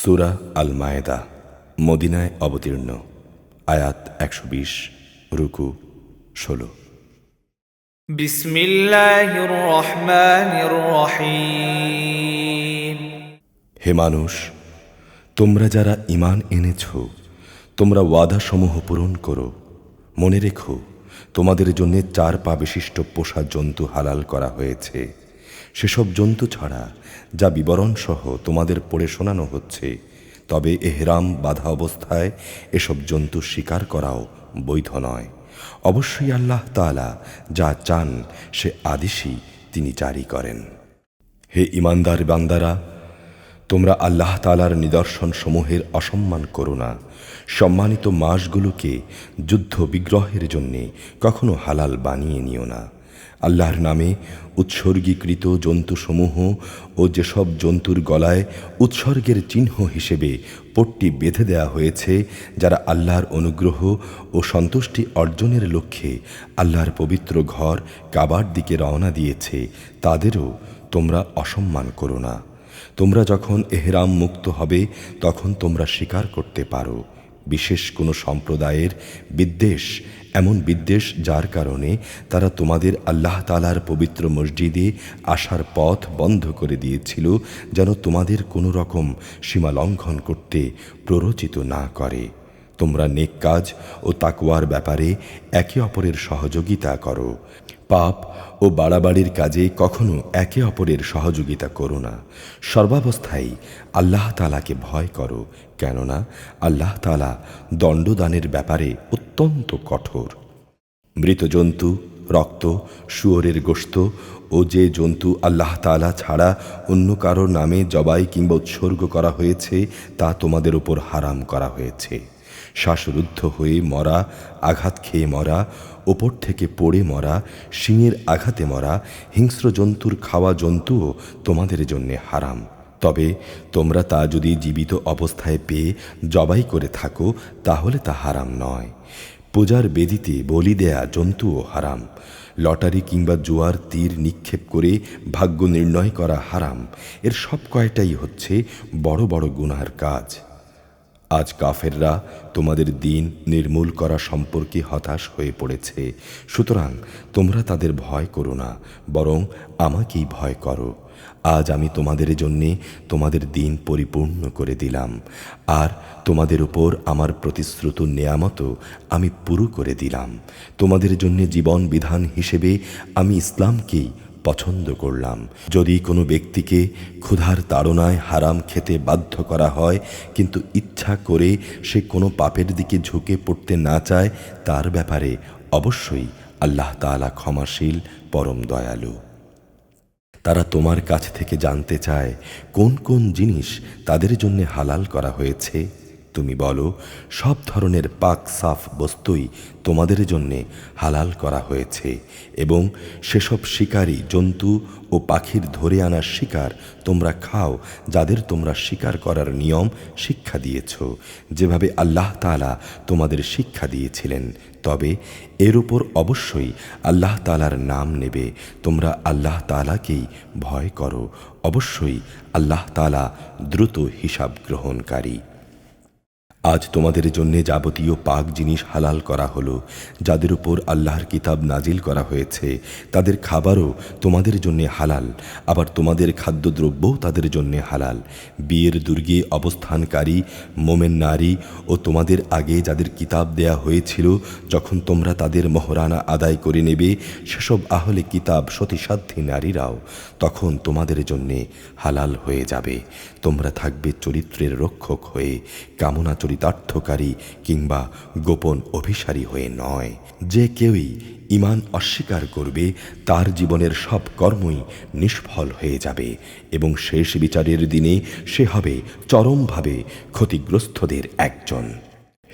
সূরা আল মায়েদা মদিনায় অবতীর্ণ। আয়াত ১২০, রুকু ১৬। বিসমিল্লাহির রহমানির রহিম। হে মানুষ, তোমরা যারা ঈমান এনেছ, তোমরা ওয়াদাসমূহ পূরণ করো। মনে রেখো, তোমাদের জন্য 4 পা বিশিষ্ট পোষা জন্তু হালাল করা হয়েছে। সেসব জন্তু ছাড়া যা বিবরণ সহ তোমাদের পড়ে শোনানো হচ্ছে, তবে এহরাম বাঁধা অবস্থায় এসব জন্তু শিকার করাও বৈধ নয়। অবশ্যই আল্লাহ তাআলা যা চান সে আদেশই তিনি জারি করেন। হে ঈমানদার বান্দারা, তোমরা আল্লাহ তাআলার নিদর্শন সমূহের অসম্মান করো না। সম্মানিত মাসগুলোকে যুদ্ধ বিগ্রহের জন্যে কখনো হালাল বানিয়ে নিও না। আল্লাহর নামে উৎসর্গীকৃত জন্তুসমূহ ও যেসব জন্তুর গলায় উৎসর্গের চিহ্ন হিসেবে পট্টি বেঁধে দেয়া হয়েছে, যারা আল্লাহর অনুগ্রহ ও সন্তুষ্টি অর্জনের লক্ষ্যে আল্লাহর পবিত্র ঘর কাবার দিকে রওনা দিয়েছে, তাদেরও তোমরা অসম্মান করো না। তোমরা যখন এহরাম মুক্ত হবে তখন তোমরা স্বীকার করতে পারো। বিশেষ কোনো সম্প্রদায়ের বিদ্বেষ, এমন বিদ্বেষ যার কারণে তারা তোমাদের আল্লাহ তাআলার পবিত্র মসজিদে আসার পথ বন্ধ করে দিয়েছিল, যেন তোমাদের কোনো রকম সীমা লঙ্ঘন করতে প্ররোচিত না করে। তোমরা নেক কাজ ও তাকওয়ার ব্যাপারে একে অপরের সহযোগিতা করো। পাপ ও বাড়াবাড়ির কাজে কখনো একে অপরের সহযোগিতা করো না। সর্বাবস্থায় আল্লাহ তাআলাকে ভয় করো, কেননা আল্লাহ তাআলা দণ্ডদানের ব্যাপারে অত্যন্ত কঠোর। মৃত জন্তু, রক্ত, শুয়োরের গোশত ও যে জন্তু আল্লাহ তাআলা ছাড়া অন্য কারোর নামে জবাই কিংবা উৎসর্গ করা হয়েছে, তা তোমাদের উপর হারাম করা হয়েছে। শ্বাসরুদ্ধ হয়ে মরা, আঘাত খেয়ে মরা, ওপর থেকে পড়ে মরা, শিঙের আঘাতে মরা, হিংস্র জন্তুর খাওয়া জন্তুও তোমাদের জন্য হারাম। তবে তোমরা তা যদি জীবিত অবস্থায় পেয়ে জবাই করে থাকো, তাহলে তা হারাম নয়। পূজার বেদিতে বলি দেয়া জন্তুও হারাম। লটারি কিংবা জুয়ার তীর নিক্ষেপ করে ভাগ্য নির্ণয় করা হারাম। এর সব কয়টাই হচ্ছে বড় বড় গুনার কাজ। আজ কাফেররা তোমাদের দিন নির্মূল করা সম্পর্কে হতাশ হয়ে পড়েছে। সুতরাং তোমরা তাদের ভয় করো না, বরং আমাকেই ভয় করো। আজ আমি তোমাদের জন্যে তোমাদের দিন পরিপূর্ণ করে দিলাম, আর তোমাদের উপর আমার প্রতিশ্রুত নেয়ামতও আমি পুরো করে দিলাম। তোমাদের জন্যে জীবন বিধান হিসেবে আমি ইসলামকেই পছন্দ করলাম। যদি কোনো ব্যক্তিকে ক্ষুধার তাড়নায় হারাম খেতে বাধ্য করা হয়, কিন্তু ইচ্ছা করে সে কোনো পাপের দিকে ঝুঁকে পড়তে না চায়, তার ব্যাপারে অবশ্যই আল্লাহ তাআলা ক্ষমাশীল, পরম দয়ালু। তারা তোমার কাছ থেকে জানতে চায় কোন কোন জিনিস তাদের জন্য হালাল করা হয়েছে। তুমি বলো, সব ধরনের পাক সাফ বস্তুই তোমাদের জন্যে হালাল করা হয়েছে, এবং সেসব শিকারী জন্তু ও পাখির ধরে আনা শিকার তোমরা খাও, যাদের তোমরা শিকার করার নিয়ম শিক্ষা দিয়েছ, যেভাবে আল্লাহ তাআলা তোমাদের শিক্ষা দিয়েছিলেন। তবে এর উপর অবশ্যই আল্লাহ তাআলার নাম নেবে। তোমরা আল্লাহ তাআলাকেই ভয় করো। অবশ্যই আল্লাহ তাআলা দ্রুত হিসাব গ্রহণকারী। আজ তোমাদের জন্য যাবতীয় পাক জিনিস হালাল করা হলো। যাদের উপর আল্লাহর কিতাব নাজিল করা হয়েছে, তাদের খাবারও তোমাদের জন্য হালাল, আবার তোমাদের খাদ্যদ্রব্যও তাদের জন্য হালাল। বিয়ের দুর্গে অবস্থানকারী মোমেন নারী ও তোমাদের আগে যাদের কিতাব দেয়া হয়েছিল, যখন তোমরা তাদের মহরানা আদায় করে নেবে, সেসব আহলে কিতাব সতীসাধ্যী নারীরাও তখন তোমাদের জন্য হালাল হয়ে যাবে। তোমরা থাকবে চরিত্রের রক্ষক হয়ে, কামনা চরিতার্থকারী কিংবা গোপন অভিসারী হয়ে নয়। যে কেউই ঈমান অস্বীকার করবে, তার জীবনের সব কর্মই নিষ্ফল হয়ে যাবে, এবং শেষ বিচারের দিনে সে হবে চরমভাবে ক্ষতিগ্রস্তদের একজন।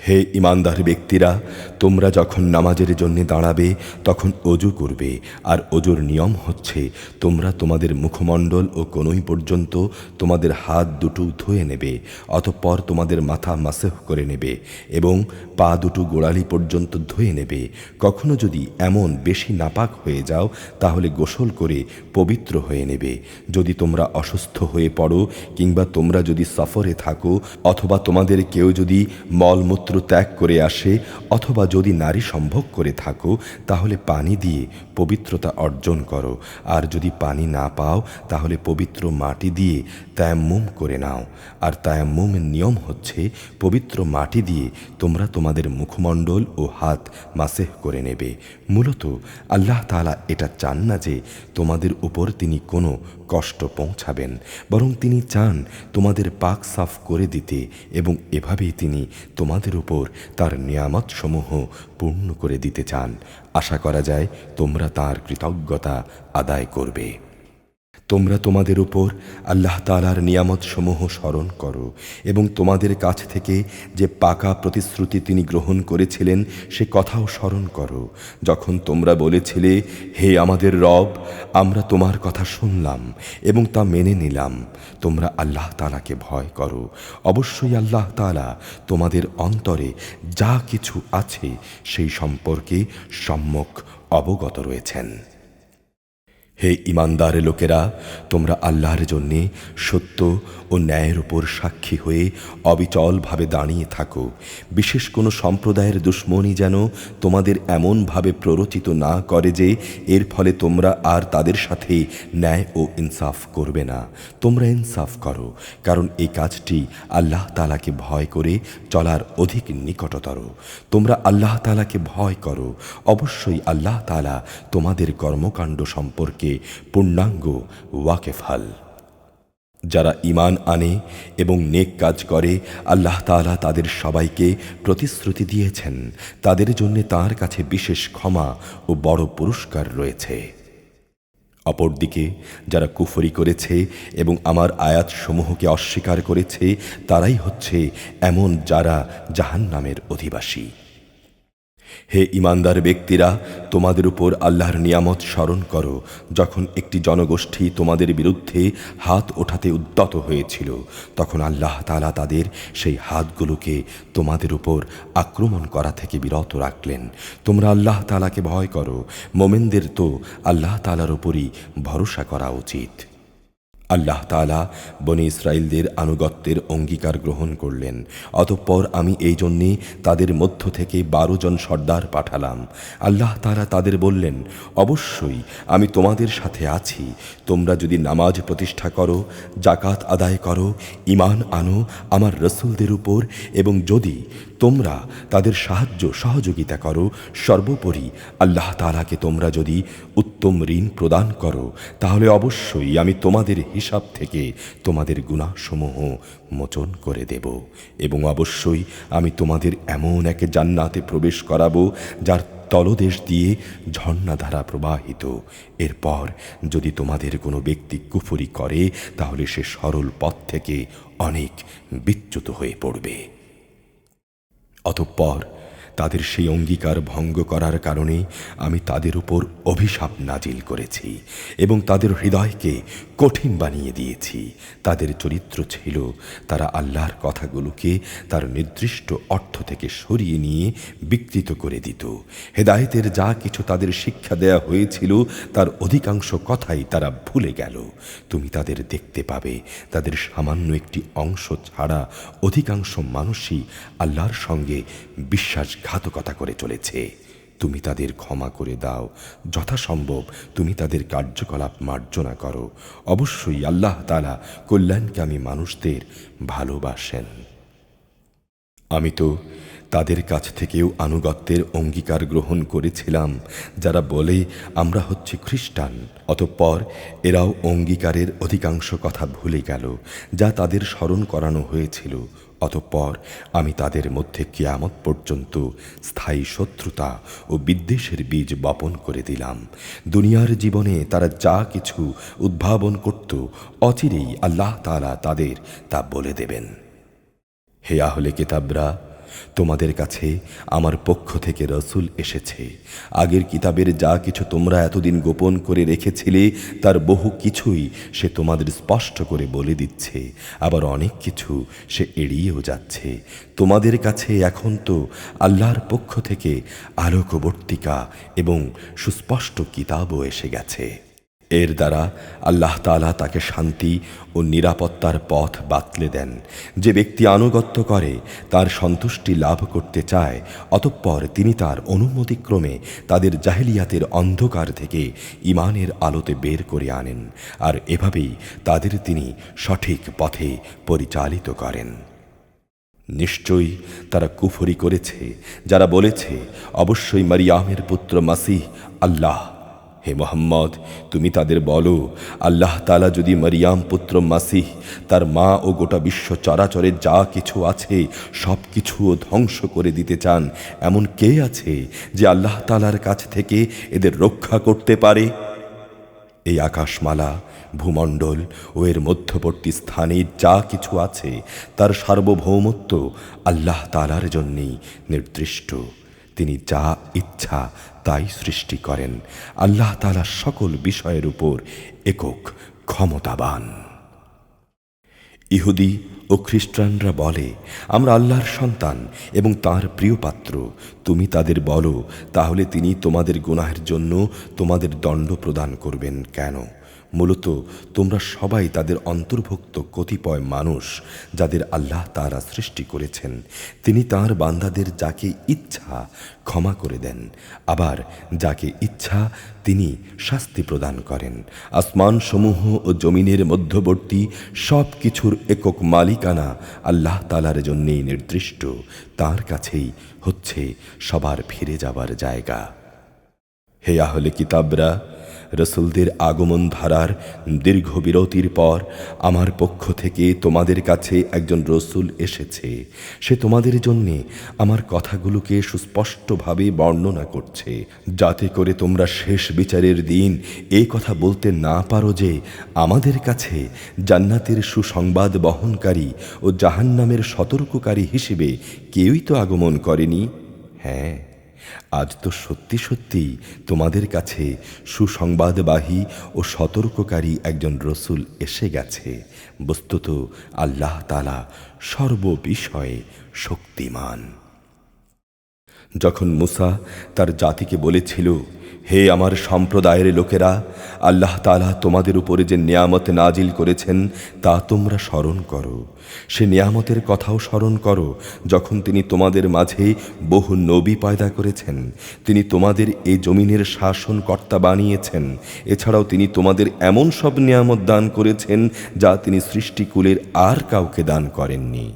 হে ঈমানদার ব্যক্তিরা, তোমরা যখন নামাজের জন্য দাঁড়াবে তখন অজু করবে, আর অজুর নিয়ম হচ্ছে তোমরা তোমাদের মুখমণ্ডল ও কনুই পর্যন্ত তোমাদের হাত দুটো ধুয়ে নেবে, অতঃপর তোমাদের মাথা মাসেহ করে নেবে এবং পা দুটো গোড়ালি পর্যন্ত ধুয়ে নেবে। কখনো যদি এমন বেশি নাপাক হয়ে যাও তাহলে গোসল করে পবিত্র হয়ে নেবে। যদি তোমরা অসুস্থ হয়ে পড়ো কিংবা তোমরা যদি সফরে থাকো, অথবা তোমাদের কেউ যদি মলমূত্র ত্যাগ করে আসে, অথবা যদি নারী সম্ভোগ করে থাকো, তাহলে পানি দিয়ে পবিত্রতা অর্জন করো। আর যদি পানি না পাও তাহলে পবিত্র মাটি দিয়ে তায়াম্মুম করে নাও। আর তায়াম্মুমের নিয়ম হচ্ছে পবিত্র মাটি দিয়ে তোমরা তোমাদের মুখমণ্ডল ও হাত মাসেহ করে নেবে। মূলত আল্লাহ তাআলা এটা চান না যে তোমাদের উপর তিনি কোনো কষ্ট পৌঁছাবেন, বরং তিনি চান তোমাদের পাক সাফ করে দিতে, এবং এভাবেই তিনি তোমাদের উপর তার নিয়ামত সমূহ পূর্ণ করে দিতে চান। আশা করা যায় তোমরা তার কৃতজ্ঞতা আদায় করবে। তোমরা তোমাদের উপর আল্লাহ তাআলার নিয়ামত সমূহ স্মরণ করো এবং তোমাদের কাছ থেকে যে পাকা প্রতিশ্রুতি তিনি গ্রহণ করেছিলেন সে কথাও স্মরণ করো, যখন তোমরা বলেছিলে, হে আমাদের রব, আমরা তোমার কথা শুনলাম এবং তা মেনে নিলাম। তোমরা আল্লাহ তাআলাকে ভয় করো। অবশ্যই আল্লাহ তাআলা তোমাদের অন্তরে যা কিছু আছে সেই সম্পর্কে সম্যক অবগত রয়েছেন। হে ঈমানদার লোকেরা, তোমরা আল্লাহর জন্যে সত্য ও ন্যায়ের উপর সাক্ষী হয়ে অবিচলভাবে দাঁড়িয়ে থাকো। বিশেষ কোনো সম্প্রদায়ের দুশমনি যেন তোমাদের এমনভাবে প্ররোচিত না করে যে এর ফলে তোমরা আর তাদের সাথে ন্যায় ও ইনসাফ করবে না। তোমরা ইনসাফ করো, কারণ এই কাজটি আল্লাহ তাআলাকে ভয় করে চলার অধিক নিকটতর। তোমরা আল্লাহ তাআলাকে ভয় করো। অবশ্যই আল্লাহ তাআলা তোমাদের কর্মকাণ্ড সম্পর্কে পূর্ণাঙ্গ ওয়াকেফাল। যারা ঈমান আনে এবং নেক কাজ করে, আল্লাহ তাআলা তাদের সবাইকে প্রতিশ্রুতি দিয়েছেন তাদের জন্য তাঁর কাছে বিশেষ ক্ষমা ও বড় পুরস্কার রয়েছে। অপরদিকে যারা কুফরি করেছে এবং আমার আয়াতসমূহকে অস্বীকার করেছে, তারাই হচ্ছে এমন যারা জাহান্নামের অধিবাসী। হে ঈমানদার ব্যক্তিরা, তোমাদের উপর আল্লাহর নিয়ামত স্মরণ করো যখন একটি জনগোষ্ঠী তোমাদের বিরুদ্ধে হাত ওঠাতে উদ্যত হয়েছিল। তখন আল্লাহ তাআলা তাদের সেই হাতগুলোকে তোমাদের উপর আক্রমণ করা থেকে বিরত রাখলেন। তোমরা আল্লাহ তাআলাকে ভয় করো। মোমেনদের তো আল্লাহ তাআলার উপরই ভরসা করা উচিত। আল্লাহ তাআলা বনী ইসরাইলদের আনুগত্যের অঙ্গীকার গ্রহণ করলেন। অতঃপর আমি এই জন্যে তাদের মধ্য থেকে 12 জন সর্দার পাঠালাম। আল্লাহ তাআলা তাদের বললেন, অবশ্যই আমি তোমাদের সাথে আছি। তোমরা যদি নামাজ প্রতিষ্ঠা করো, জাকাত আদায় করো, ঈমান আনো আমার রসুলদের উপর, এবং যদি তোমরা তাদের সাহায্য সহযোগিতা করো, সর্বোপরি আল্লাহ তাআলাকে তোমরা যদি উত্তম ঋণ প্রদান করো, তাহলে অবশ্যই আমি তোমাদের হিসাব থেকে তোমাদের গুনাহসমূহ মোচন করে দেব, এবং অবশ্যই আমি তোমাদের এমন এক জান্নাতে প্রবেশ করাবো যার তলদেশ দিয়ে ঝর্ণাধারা প্রবাহিত। এরপর যদি তোমাদের কোনো ব্যক্তি কুফরি করে, তাহলে সে সরল পথ থেকে অনেক বিচ্যুত হয়ে পড়বে। অতঃপর তাদের সেই অঙ্গীকার ভঙ্গ করার কারণে আমি তাদের উপর অভিশাপ নাজিল করেছি এবং তাদের হৃদয়কে কঠিন বানিয়ে দিয়েছি। তাদের চরিত্র ছিল তারা আল্লাহর কথাগুলোকে তার নির্দিষ্ট অর্থ থেকে সরিয়ে নিয়ে বিকৃত করে দিত। হেদায়েতের যা কিছু তাদের শিক্ষা দেয়া হয়েছিল তার অধিকাংশ কথাই তারা ভুলে গেল। তুমি তাদের দেখতে পাবে তাদের সামান্য একটি অংশ ছাড়া অধিকাংশ মানুষই আল্লাহর সঙ্গে বিশ্বাসঘাতকতা করে চলেছে। তুমি তাদের ক্ষমা করে দাও, যথাসম্ভব তুমি তাদের কার্যকলাপ মার্জনা করো। অবশ্যই আল্লাহ তাআলা কল্যাণকামী মানুষদের ভালোবাসেন। আমি তো তাদের কাছ থেকেও আনুগত্যের অঙ্গীকার গ্রহণ করেছিলাম যারা বলে আমরা হচ্ছে খ্রিস্টান। অতঃপর এরাও অঙ্গীকারের অধিকাংশ কথা ভুলে গেল যা তাদের স্মরণ করানো হয়েছিল। অতঃপর আমি তাদের মধ্যে কিয়ামত পর্যন্ত স্থায়ী শত্রুতা ও বিদ্বেষের বীজ বপন করে দিলাম। দুনিয়ার জীবনে তারা যা কিছু উদ্ভাবন করত, অচিরেই আল্লাহ তাআলা তাদের তা বলে দেবেন। হে আহলে কিতাবরা, তোমাদের কাছে আমার পক্ষ থেকে রসুল এসেছে। আগের কিতাবের যা কিছু তোমরা এতদিন গোপন করে রেখেছিলে তার বহু কিছুই সে তোমাদের স্পষ্ট করে বলে দিচ্ছে, আবার অনেক কিছু সে এড়িয়েও যাচ্ছে। তোমাদের কাছে এখন তো আল্লাহর পক্ষ থেকে আলোকবর্তিকা এবং সুস্পষ্ট কিতাবও এসে গেছে। এর দ্বারা আল্লাহ তাআলা তাকে শান্তি ও নিরাপত্তার পথ বাতলে দেন। যে ব্যক্তি আনুগত্য করে, তার সন্তুষ্টি লাভ করতে চায়, অতঃপর তিনি তার অনুমতিক্রমে তাদের জাহেলিয়াতের অন্ধকার থেকে ঈমানের আলোতে বের করে আনেন, আর এভাবেই তাদের তিনি সঠিক পথে পরিচালিত করেন। নিশ্চয়ই তারা কুফরি করেছে যারা বলেছে, অবশ্যই মারিয়ামের পুত্র মাসিহ আল্লাহ। হে মুহাম্মদ, তুমি তাদের বলো, আল্লাহ তাআলা যদি মারিয়াম পুত্র মাসিহ, তার মা ও গোটা বিশ্ব চরাচরে যা কিছু আছে সব কিছুও ধ্বংস করে দিতে চান, এমন কে আছে যে আল্লাহ তাআলার কাছ থেকে এদের রক্ষা করতে পারে? এই আকাশমালা, ভূমণ্ডল ও এর মধ্যবর্তী স্থানে যা কিছু আছে তার সার্বভৌমত্ব আল্লাহ তাআলার জন্যেই নির্দিষ্ট। তিনি যা ইচ্ছা তাই সৃষ্টি করেন। আল্লাহ তাআলা সকল বিষয়ের উপর একক ক্ষমতাবান। ইহুদি ও খ্রিস্টানরা বলে, আমরা আল্লাহর সন্তান এবং তাঁর প্রিয় পাত্র। তুমি তাদের বলো, তাহলে তিনি তোমাদের গুনাহের জন্য তোমাদের দণ্ড প্রদান করবেন কেন? মূলত তোমরা সবাই তাদের অন্তর্ভুক্ত কতিপয় মানুষ, যাদের আল্লাহ তাআলা সৃষ্টি করেছেন। তিনি তাঁর বান্দাদের যাকে ইচ্ছা ক্ষমা করে দেন, আবার যাকে ইচ্ছা তিনি শাস্তি প্রদান করেন। আসমান সমূহ ও জমিনের মধ্যবর্তী সব কিছুর একক মালিকানা আল্লাহ তাআলার জন্যেই নির্দিষ্ট। তাঁর কাছেই হচ্ছে সবার ফিরে যাবার জায়গা। হে আহলে কিতাবরা, রসুলদের আগমন ধারার দীর্ঘ বিরতির পর আমার পক্ষ থেকে তোমাদের কাছে একজন রসুল এসেছে। সে তোমাদের জন্যে আমার কথাগুলোকে সুস্পষ্টভাবে বর্ণনা করছে, যাতে করে তোমরা শেষ বিচারের দিন এই কথা বলতে না পারো যে আমাদের কাছে জান্নাতের সুসংবাদ বহনকারী ও জাহান্নামের সতর্ককারী হিসেবে কেউই তো আগমন করেনি। হ্যাঁ, আজ তো সত্যি সত্যি তোমাদের কাছে সুসংবাদবাহী ও সতর্ককারী একজন রসুল এসে গেছে। বস্তুত আল্লাহ তাআলা সর্ববিষয়ে শক্তিমান। যখন মুসা তার জাতিকে বলেছিল, হে আমার সম্প্রদায়ের লোকেরা, আল্লাহ তাআলা তোমাদের উপরে যে নিয়ামত নাজিল করেছেন তা তোমরা স্মরণ করো। সে নিয়ামতের কথাও স্মরণ করো যখন তিনি তোমাদের মাঝে বহু নবী পয়দা করেছেন। তিনি তোমাদের এই জমিনের শাসনকর্তা বানিয়েছেন। এছাড়াও তিনি তোমাদের এমন সব নিয়ামত দান করেছেন যা তিনি সৃষ্টিকুলের আর কাউকে দান করেননি।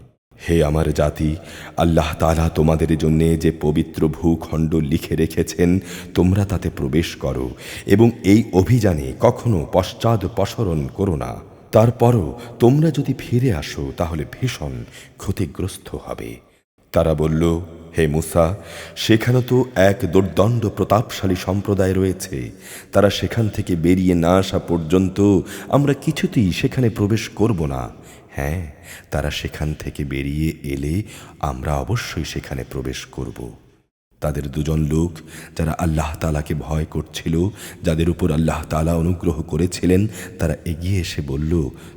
হে আমার জাতি, আল্লাহ তাআলা তোমাদের জন্য যে পবিত্র ভূখণ্ড লিখে রেখেছেন তোমরা তাতে প্রবেশ করো এবং এই অভিযানে কখনো পশ্চাদপসরণ করো না। তারপরও তোমরা যদি ফিরে আসো তাহলে ভীষণ ক্ষতিগ্রস্ত হবে। তারা বলল, হে মুসা, সেখানে তো এক দুর্দণ্ড প্রতাপশালী সম্প্রদায় রয়েছে। তারা সেখান থেকে বেরিয়ে না আসা পর্যন্ত আমরা কিছুতেই সেখানে প্রবেশ করব না। হ্যাঁ, তারা সেখান থেকে বেরিয়ে এলে আমরা অবশ্যই সেখানে প্রবেশ করব। তাদের দুজন লোক যারা আল্লাহ তাআলাকে ভয় করছিল, যাদের উপর আল্লাহ তাআলা অনুগ্রহ করেছিলেন, তারা এগিয়ে এসে বলল,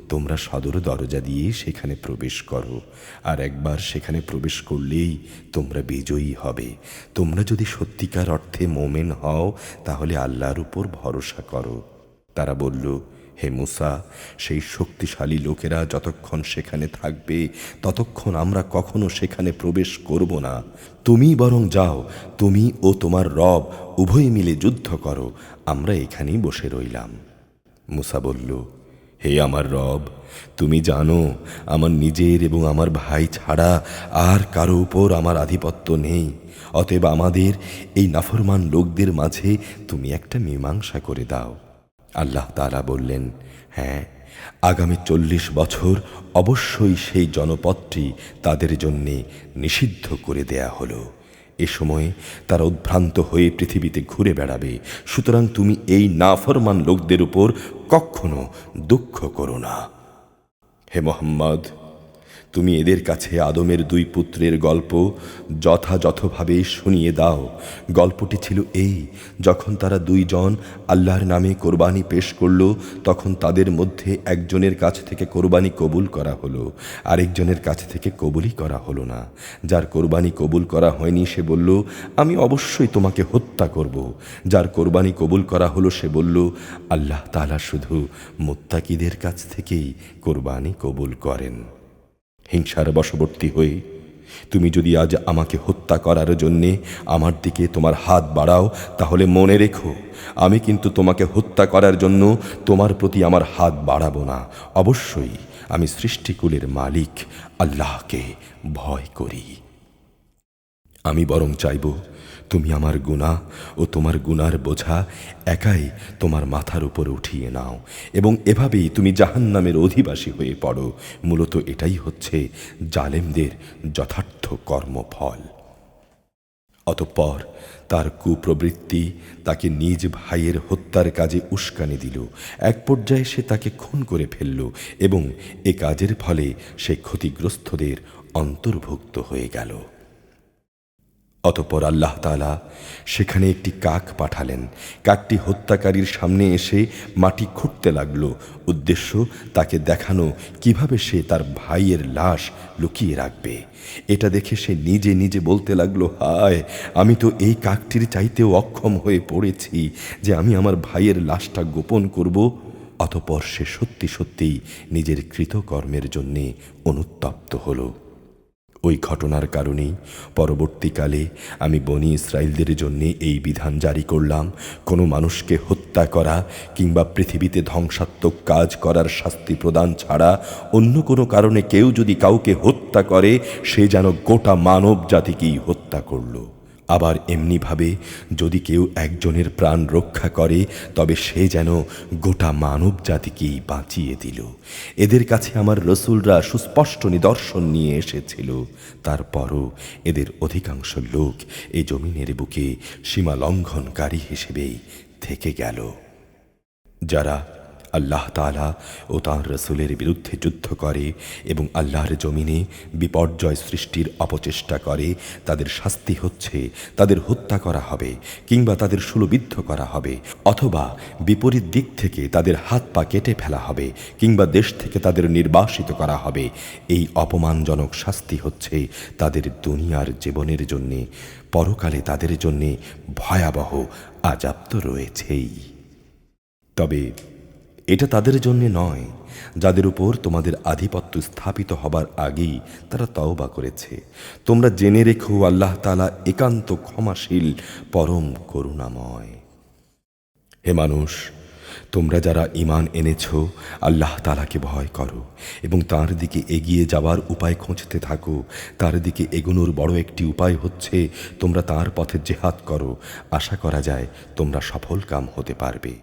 তোমরা সদর দরজা দিয়ে সেখানে প্রবেশ করো, আর একবার সেখানে প্রবেশ করলেই তোমরা বিজয়ী হবে। তোমরা যদি সত্যিকার অর্থে মোমেন হও তাহলে আল্লাহর উপর ভরসা করো। তারা বলল, হে মুসা, সেই শক্তিশালী লোকেরা যতক্ষণ সেখানে থাকবে ততক্ষণ আমরা কখনো সেখানে প্রবেশ করব না। তুমি বরং যাও, তুমি ও তোমার রব উভয়ে মিলে যুদ্ধ করো, আমরা এখানেই বসে রইলাম। মুসা বলল, হে আমার রব, তুমি জানো আমার নিজের এবং আমার ভাই ছাড়া আর কারো উপর আমার আধিপত্য নেই। অতএব আমাদের এই নাফরমান লোকদের মাঝে তুমি একটা মীমাংসা করে দাও। আল্লাহ তাআলা বললেন, হ্যাঁ, আগামী 40 বছর অবশ্যই সেই জনপদটি তাদের জন্যে নিষিদ্ধ করে দেয়া হলো। এ সময়ে তারা উদ্ভ্রান্ত হয়ে পৃথিবীতে ঘুরে বেড়াবে। সুতরাং তুমি এই নাফরমান লোকদের উপর কখনো দুঃখ করো না। হে মুহাম্মদ, তুমি এদের কাছে আদমের 2 পুত্রের গল্প যথাযথভাবে শুনিয়ে দাও। গল্পটি ছিল এই, যখন তারা 2 জন আল্লাহর নামে কোরবানি পেশ করল, তখন তাদের মধ্যে একজনের কাছ থেকে কোরবানি কবুল করা হলো, আরেকজনের কাছ থেকে কবুলই করা হলো না। যার কোরবানি কবুল করা হয়নি সে বলল, আমি অবশ্যই তোমাকে হত্যা করব। যার কোরবানি কবুল করা হলো সে বলল, আল্লাহ তাআলা শুধু মুত্তাকিদের কাছ থেকেই কোরবানি কবুল করেন। হিংসার বশবর্তী হয়ে তুমি যদি আজ আমাকে হত্যা করার জন্যে আমার দিকে তোমার হাত বাড়াও, তাহলে মনে রেখো, আমি কিন্তু তোমাকে হত্যা করার জন্য তোমার প্রতি আমার হাত বাড়াবো না। অবশ্যই আমি সৃষ্টিকুলের মালিক আল্লাহকে ভয় করি। আমি বরং চাইব তুমি আমার গুনাহ ও তোমার গুনার বোঝা একাই তোমার মাথার উপর উঠিয়ে নাও এবং এভাবেই তুমি জাহান্নামের অধিবাসী হয়ে পড়ো। মূলত এটাই হচ্ছে জালেমদের যথার্থ কর্মফল। অতঃপর তার কুপ্রবৃত্তি তাকে নিজ ভাইয়ের হত্যার কাজে উস্কানি দিল। এক পর্যায়ে সে তাকে খুন করে ফেলল এবং এ কাজের ফলে সে ক্ষতিগ্রস্তদের অন্তর্ভুক্ত হয়ে গেল। অতঃপর আল্লাহ তাআলা সেখানে একটি কাক পাঠালেন। কাকটি হত্যাকারীর সামনে এসে মাটি খুঁড়তে লাগলো। উদ্দেশ্য তাকে দেখানো কিভাবে সে তার ভাইয়ের লাশ লুকিয়ে রাখবে। এটা দেখে সে নিজে নিজে বলতে লাগলো, হায়, আমি তো এই কাকটির চাইতেও অক্ষম হয়ে পড়েছি যে আমি আমার ভাইয়ের লাশটা গোপন করব। অতঃপর সে সত্যি সত্যিই নিজের কৃতকর্মের জন্যে অনুতপ্ত হলো। ওই ঘটনার কারণেই পরবর্তীকালে আমি বনি ইসরাইলদের জন্য এই বিধান জারি করলাম, কোনো মানুষকে হত্যা করা কিংবা পৃথিবীতে ধ্বংসাত্মক কাজ করার শাস্তি প্রদান ছাড়া অন্য কোনো কারণে কেউ যদি কাউকে হত্যা করে, সে যেন গোটা মানব জাতিকেই হত্যা করল। আবার এমনিভাবে যদি কেউ একজনের প্রাণ রক্ষা করে, তবে সে যেন গোটা মানব জাতিকেই বাঁচিয়ে দিল। এদের কাছে আমার রসুলরা সুস্পষ্ট নিদর্শন নিয়ে এসেছিল, তারপরও এদের অধিকাংশ লোক এই জমিনের বুকে সীমা লঙ্ঘনকারী হিসেবেই থেকে গেল। যারা আল্লাহ তাআলা ও তাঁর রসুলের বিরুদ্ধে যুদ্ধ করে এবং আল্লাহর জমিনে বিপর্যয় সৃষ্টির অপচেষ্টা করে, তাদের শাস্তি হচ্ছে তাদের হত্যা করা হবে কিংবা তাদের শূলবিদ্ধ করা হবে, অথবা বিপরীত দিক থেকে তাদের হাত পা কেটে ফেলা হবে কিংবা দেশ থেকে তাদের নির্বাসিত করা হবে। এই অপমানজনক শাস্তি হচ্ছে তাদের দুনিয়ার জীবনের জন্যে, পরকালে তাদের জন্যে ভয়াবহ আযাব তো রয়েছেই। তবে এটা তাদের জন্য নয় যাদের উপর তোমাদের আধিপত্য স্থাপিত হবার আগেই তারা তওবা করেছে। তোমরা জেনে রেখো, আল্লাহ তাআলা একান্ত ক্ষমাশীল, পরম করুণাময়। হে মানুষ, তোমরা যারা ঈমান এনেছ, আল্লাহ তাআলাকে ভয় করো এবং তার দিকে এগিয়ে যাওয়ার উপায় খুঁজতে থাকো। তার দিকে এগোনোর বড় একটি উপায় হচ্ছে তোমরা তার পথে জিহাদ করো। আশা করা যায় তোমরা সফল কাম হতে পারবে।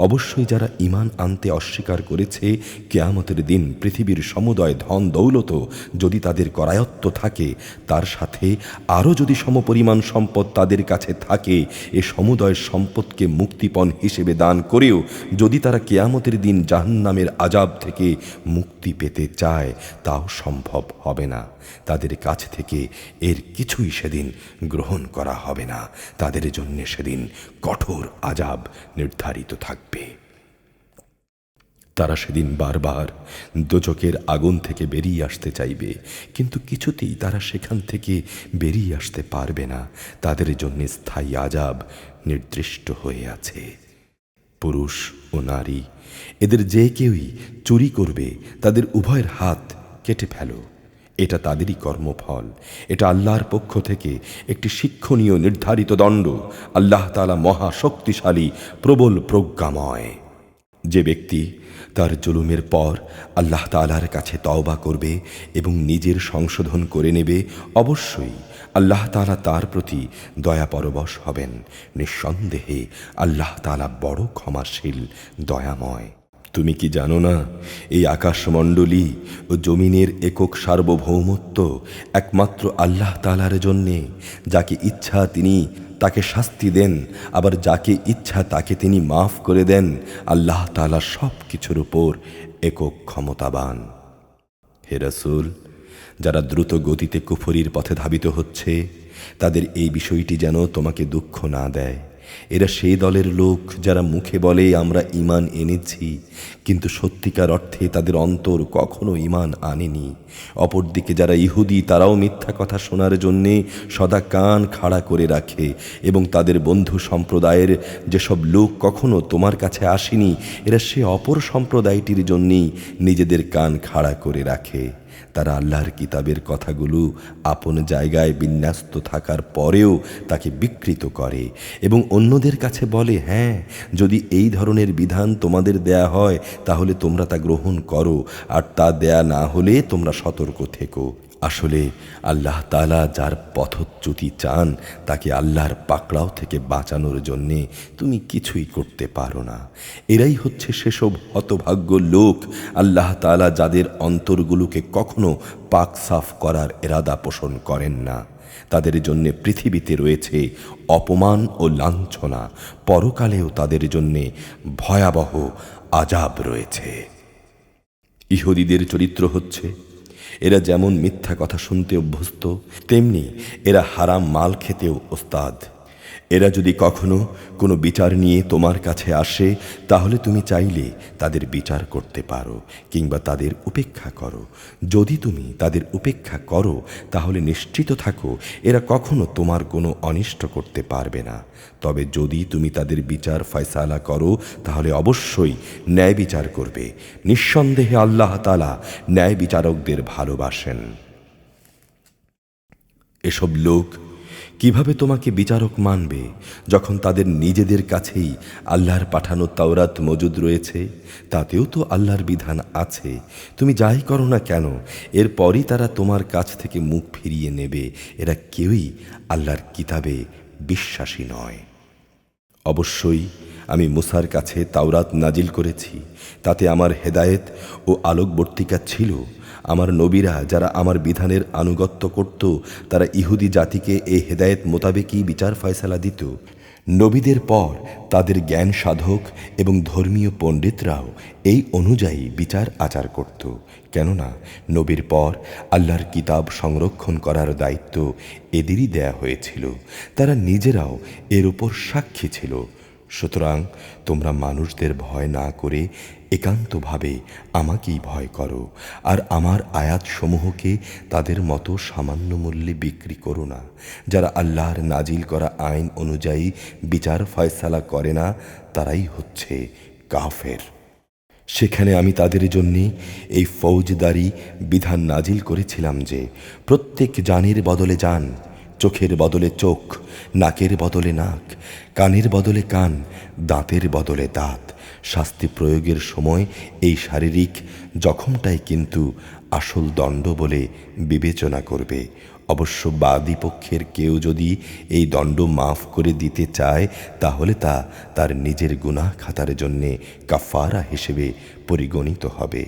অবশ্যই যারা ঈমান আনতে অস্বীকার করেছে, কিয়ামতের দিন পৃথিবীর সমুদয় ধন দৌলত যদি তাদের করায়ত্ত থাকে, তার সাথে আরও যদি সমপরিমাণ সম্পদ তাদের কাছে থাকে, এ সমুদয় সম্পদকে মুক্তিপণ হিসেবে দান করেও যদি তারা কিয়ামতের দিন জাহান্নামের আযাব থেকে মুক্তি পেতে চায়, তাও সম্ভব হবে না। তাদের কাছ থেকে এর কিছুই সেদিন গ্রহণ করা হবে না। তাদের জন্য সেদিন কঠোর আযাব নির্ধারিত থাকবে। তারা সেদিন বারবার দোজখের আগুন থেকে বেরিয়ে আসতে চাইবে, কিন্তু কিছুতেই তারা সেখান থেকে বেরিয়ে আসতে পারবে না। তাদের জন্য স্থায়ী আযাব নির্দিষ্ট হয়ে আছে। পুরুষ ও নারী এদের যে কেউই চুরি করবে, তাদের উভয়ের হাত কেটে ফেলো। এটা তাদেরই কর্মফল। এটা আল্লাহর পক্ষ থেকে একটি শিক্ষণীয় নির্ধারিত দণ্ড। আল্লাহ তাআলা মহা শক্তিশালী, প্রবল প্রজ্ঞাময়। যে ব্যক্তি তার জুলুমের পর আল্লাহ তাআলার কাছে তওবা করবে এবং নিজের সংশোধন করে নেবে, অবশ্যই আল্লাহ তাআলা তার প্রতি দয়া পরবশ হবেন। নিঃসন্দেহে আল্লাহ তাআলা বড় ক্ষমাশীল, দয়াময়। তুমি কি জানো না, এই আকাশমণ্ডলী ও জমিনের একক সার্বভৌমত্ব একমাত্র আল্লাহ তাআলার জন্যে। যাকে ইচ্ছা তিনি তাকে শাস্তি দেন, আবার যাকে ইচ্ছা তাকে তিনি মাফ করে দেন। আল্লাহ তাআলা সব কিছুর উপর একক ক্ষমতাবান। হে রাসূল, যারা দ্রুত গতিতে কুফরির পথে ধাবিত হচ্ছে, তাদের এই বিষয়টি যেন তোমাকে দুঃখ না দেয়। এরা সেই দলের লোক যারা মুখে বলে আমরা ঈমান এনেছি, কিন্তু সত্যিকার অর্থে তাদের অন্তর কখনো ঈমান আনেনি। অপরদিকে যারা ইহুদি, তারাও মিথ্যা কথা শোনার জন্যে সদা কান খাড়া করে রাখে, এবং তাদের বন্ধু সম্প্রদায়ের যেসব লোক কখনো তোমার কাছে আসেনি, এরা সে অপর সম্প্রদায়টির জন্যেই নিজেদের কান খাড়া করে রাখে। তারা আল্লাহর কিতাবের কথাগুলো আপন জায়গায় বিন্যস্ত থাকার পরেও তাকে বিকৃত করে এবং অন্যদের কাছে বলে, হ্যাঁ, যদি এই ধরনের বিধান তোমাদের দেয়া হয় তাহলে তোমরা তা গ্রহণ করো, আর তা দেয়া না হলে তোমরা সতর্ক থেকো। আসলে আল্লাহ তাআলা যার পথচ্যুতি চান, তাকে আল্লাহর পাকড়াও থেকে বাঁচানোর জন্যে তুমি কিছুই করতে পারো না। এরাই হচ্ছে সেসব হতভাগ্য লোক আল্লাহ তাআলা যাদের অন্তরগুলোকে কখনো পাক সাফ করার এরাদা পোষণ করেন না। তাদের জন্যে পৃথিবীতে রয়েছে অপমান ও লাঞ্ছনা, পরকালেও তাদের জন্যে ভয়াবহ আযাব রয়েছে। ইহুদিদের চরিত্র হচ্ছে, এরা যেমন মিথ্যা কথা শুনতে অভ্যস্ত, তেমনি এরা হারাম মাল খেতেও ওস্তাদ। এরা যদি কখনো কোনো বিচার নিয়ে তোমার কাছে আসে, তাহলে তুমি চাইলে তাদের বিচার করতে পারো কিংবা তাদের উপেক্ষা করো। যদি তুমি তাদের উপেক্ষা করো, তাহলে নিশ্চিত থাকো এরা কখনো তোমার কোনো অনিষ্ট করতে পারবে না। তবে যদি তুমি তাদের বিচার ফয়সালা করো, তাহলে অবশ্যই ন্যায় বিচার করবে। নিঃসন্দেহে আল্লাহ তাআলা ন্যায় বিচারকদের ভালোবাসেন। এসব লোক কিভাবে তোমাকে বিচারক মানবে যখন তাদের নিজেদের কাছেই আল্লাহর পাঠানো তাওরাত মজুদ রয়েছে? তাতেও তো আল্লাহর বিধান আছে। তুমি যাই করো না কেন, এরপরই তারা তোমার কাছ থেকে মুখ ফিরিয়ে নেবে। এরা কেউই আল্লাহর কিতাবে বিশ্বাসী নয়। অবশ্যই আমি মুসার কাছে তাওরাত নাজিল করেছি, তাতে আমার হেদায়েত ও আলোকবর্তিকা ছিল। আমার নবীরা যারা আমার বিধানের আনুগত্য করত, তারা ইহুদি জাতিকে এই হেদায়েত মোতাবেকই বিচার ফয়সালা দিত। নবীদের পর তাদের জ্ঞান সাধক এবং ধর্মীয় পণ্ডিতরাও এই অনুযায়ী বিচার আচার করত। কেননা নবীর পর আল্লাহর কিতাব সংরক্ষণ করার দায়িত্ব এদেরই দেয়া হয়েছিল। তারা নিজেরাও এর উপর সাক্ষী ছিল। সুতরাং তোমরা মানুষদের ভয় না করে একান্তভাবে আমাকেই ভয় করো, আর আমার আয়াতসমূহকে তাদের মতো সামান্য মূল্যে বিক্রি করো না। যারা আল্লাহর নাজিল করা আইন অনুযায়ী বিচার ফয়সালা করে না, তারাই হচ্ছে কাফের। সেখানে আমি তাদের জন্যে এই ফৌজদারি বিধান নাজিল করেছিলাম যে প্রত্যেক জানের বদলে জান, চোখের বদলে চোখ, নাকের বদলে নাক, কানের বদলে কান, দাঁতের বদলে দাঁত। শাস্তি প্রয়োগের সময় এই শারীরিক জখমটাই কিন্তু আসল দণ্ড বলে বিবেচনা করবে। অবশ্য বাদী পক্ষের কেউ যদি এই দণ্ড মাফ করে দিতে চায়, তাহলে তা তার নিজের গুনাহ খাতার জন্যে কাফারা হিসেবে পরিগণিত হবে।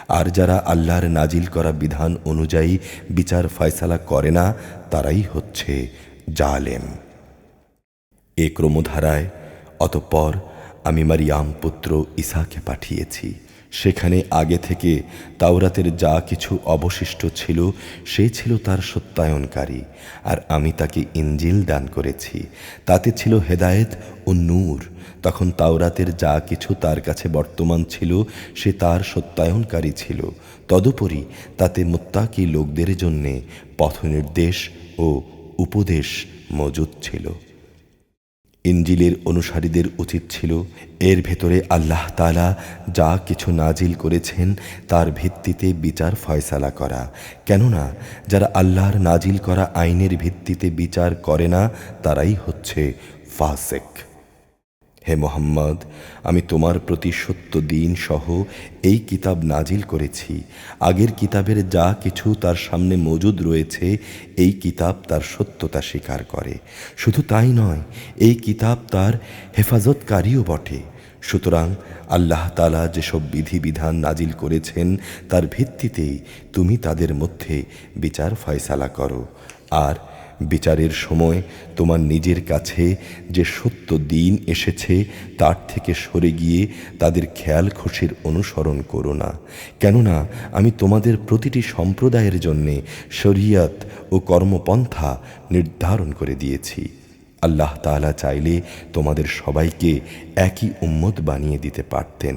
আর যারা আল্লাহর নাজিল করা বিধান অনুযায়ী বিচার ফয়সালা করে না, তারাই হচ্ছে জালেম। এ ক্রমধারায় অতঃপর আমি মারিয়াম পুত্র ঈসাকে পাঠিয়েছি। সেখানে আগে থেকে তাওরাতের যা কিছু অবশিষ্ট ছিল, সে ছিল তার সত্যায়নকারী। আর আমি তাকে ইনজিল দান করেছি, তাতে ছিল হেদায়েত ও নূর। তখন তাওরাতের যা কিছু তার কাছে বর্তমান ছিল, সে তার সত্যায়নকারী ছিল। তদুপরি তাতে মুত্তাকি লোকদের জন্যে পথনির্দেশ ও উপদেশ মজুদ ছিল। ইনজিলের অনুসারীদের উচিত ছিল এর ভেতরে আল্লাহ তাআলা যা কিছু নাজিল করেছেন তার ভিত্তিতে বিচার ফয়সালা করা। কেননা যারা আল্লাহর নাজিল করা আইনের ভিত্তিতে বিচার করে না, তারাই হচ্ছে ফাসিক। হে মুহাম্মদ, আমি তোমার প্রতি সত্য দিন সহ এই কিতাব নাজিল করেছি। আগের কিতাবের যা কিছু তার সামনে মজুদ রয়েছে, এই কিতাব তার সত্যতা স্বীকার করে। শুধু তাই নয়, এই কিতাব তার হেফাজতকারীও বটে। সুতরাং আল্লাহ তাআলা যেসব বিধিবিধান নাজিল করেছেন, তার ভিত্তিতেই তুমি তাদের মধ্যে বিচার ফয়সালা করো। আর বিচারের সময় তোমার নিজের কাছে যে সত্য দিন এসেছে তার থেকে সরে গিয়ে তাদের খেয়াল খুশির অনুসরণ করো না, কেননা আমি তোমাদের প্রতিটি সম্প্রদায়ের জন্যে শরিয়ত ও কর্মপন্থা নির্ধারণ করে দিয়েছি। আল্লাহ তাআলা চাইলে তোমাদের সবাইকে একই উম্মত বানিয়ে দিতে পারতেন,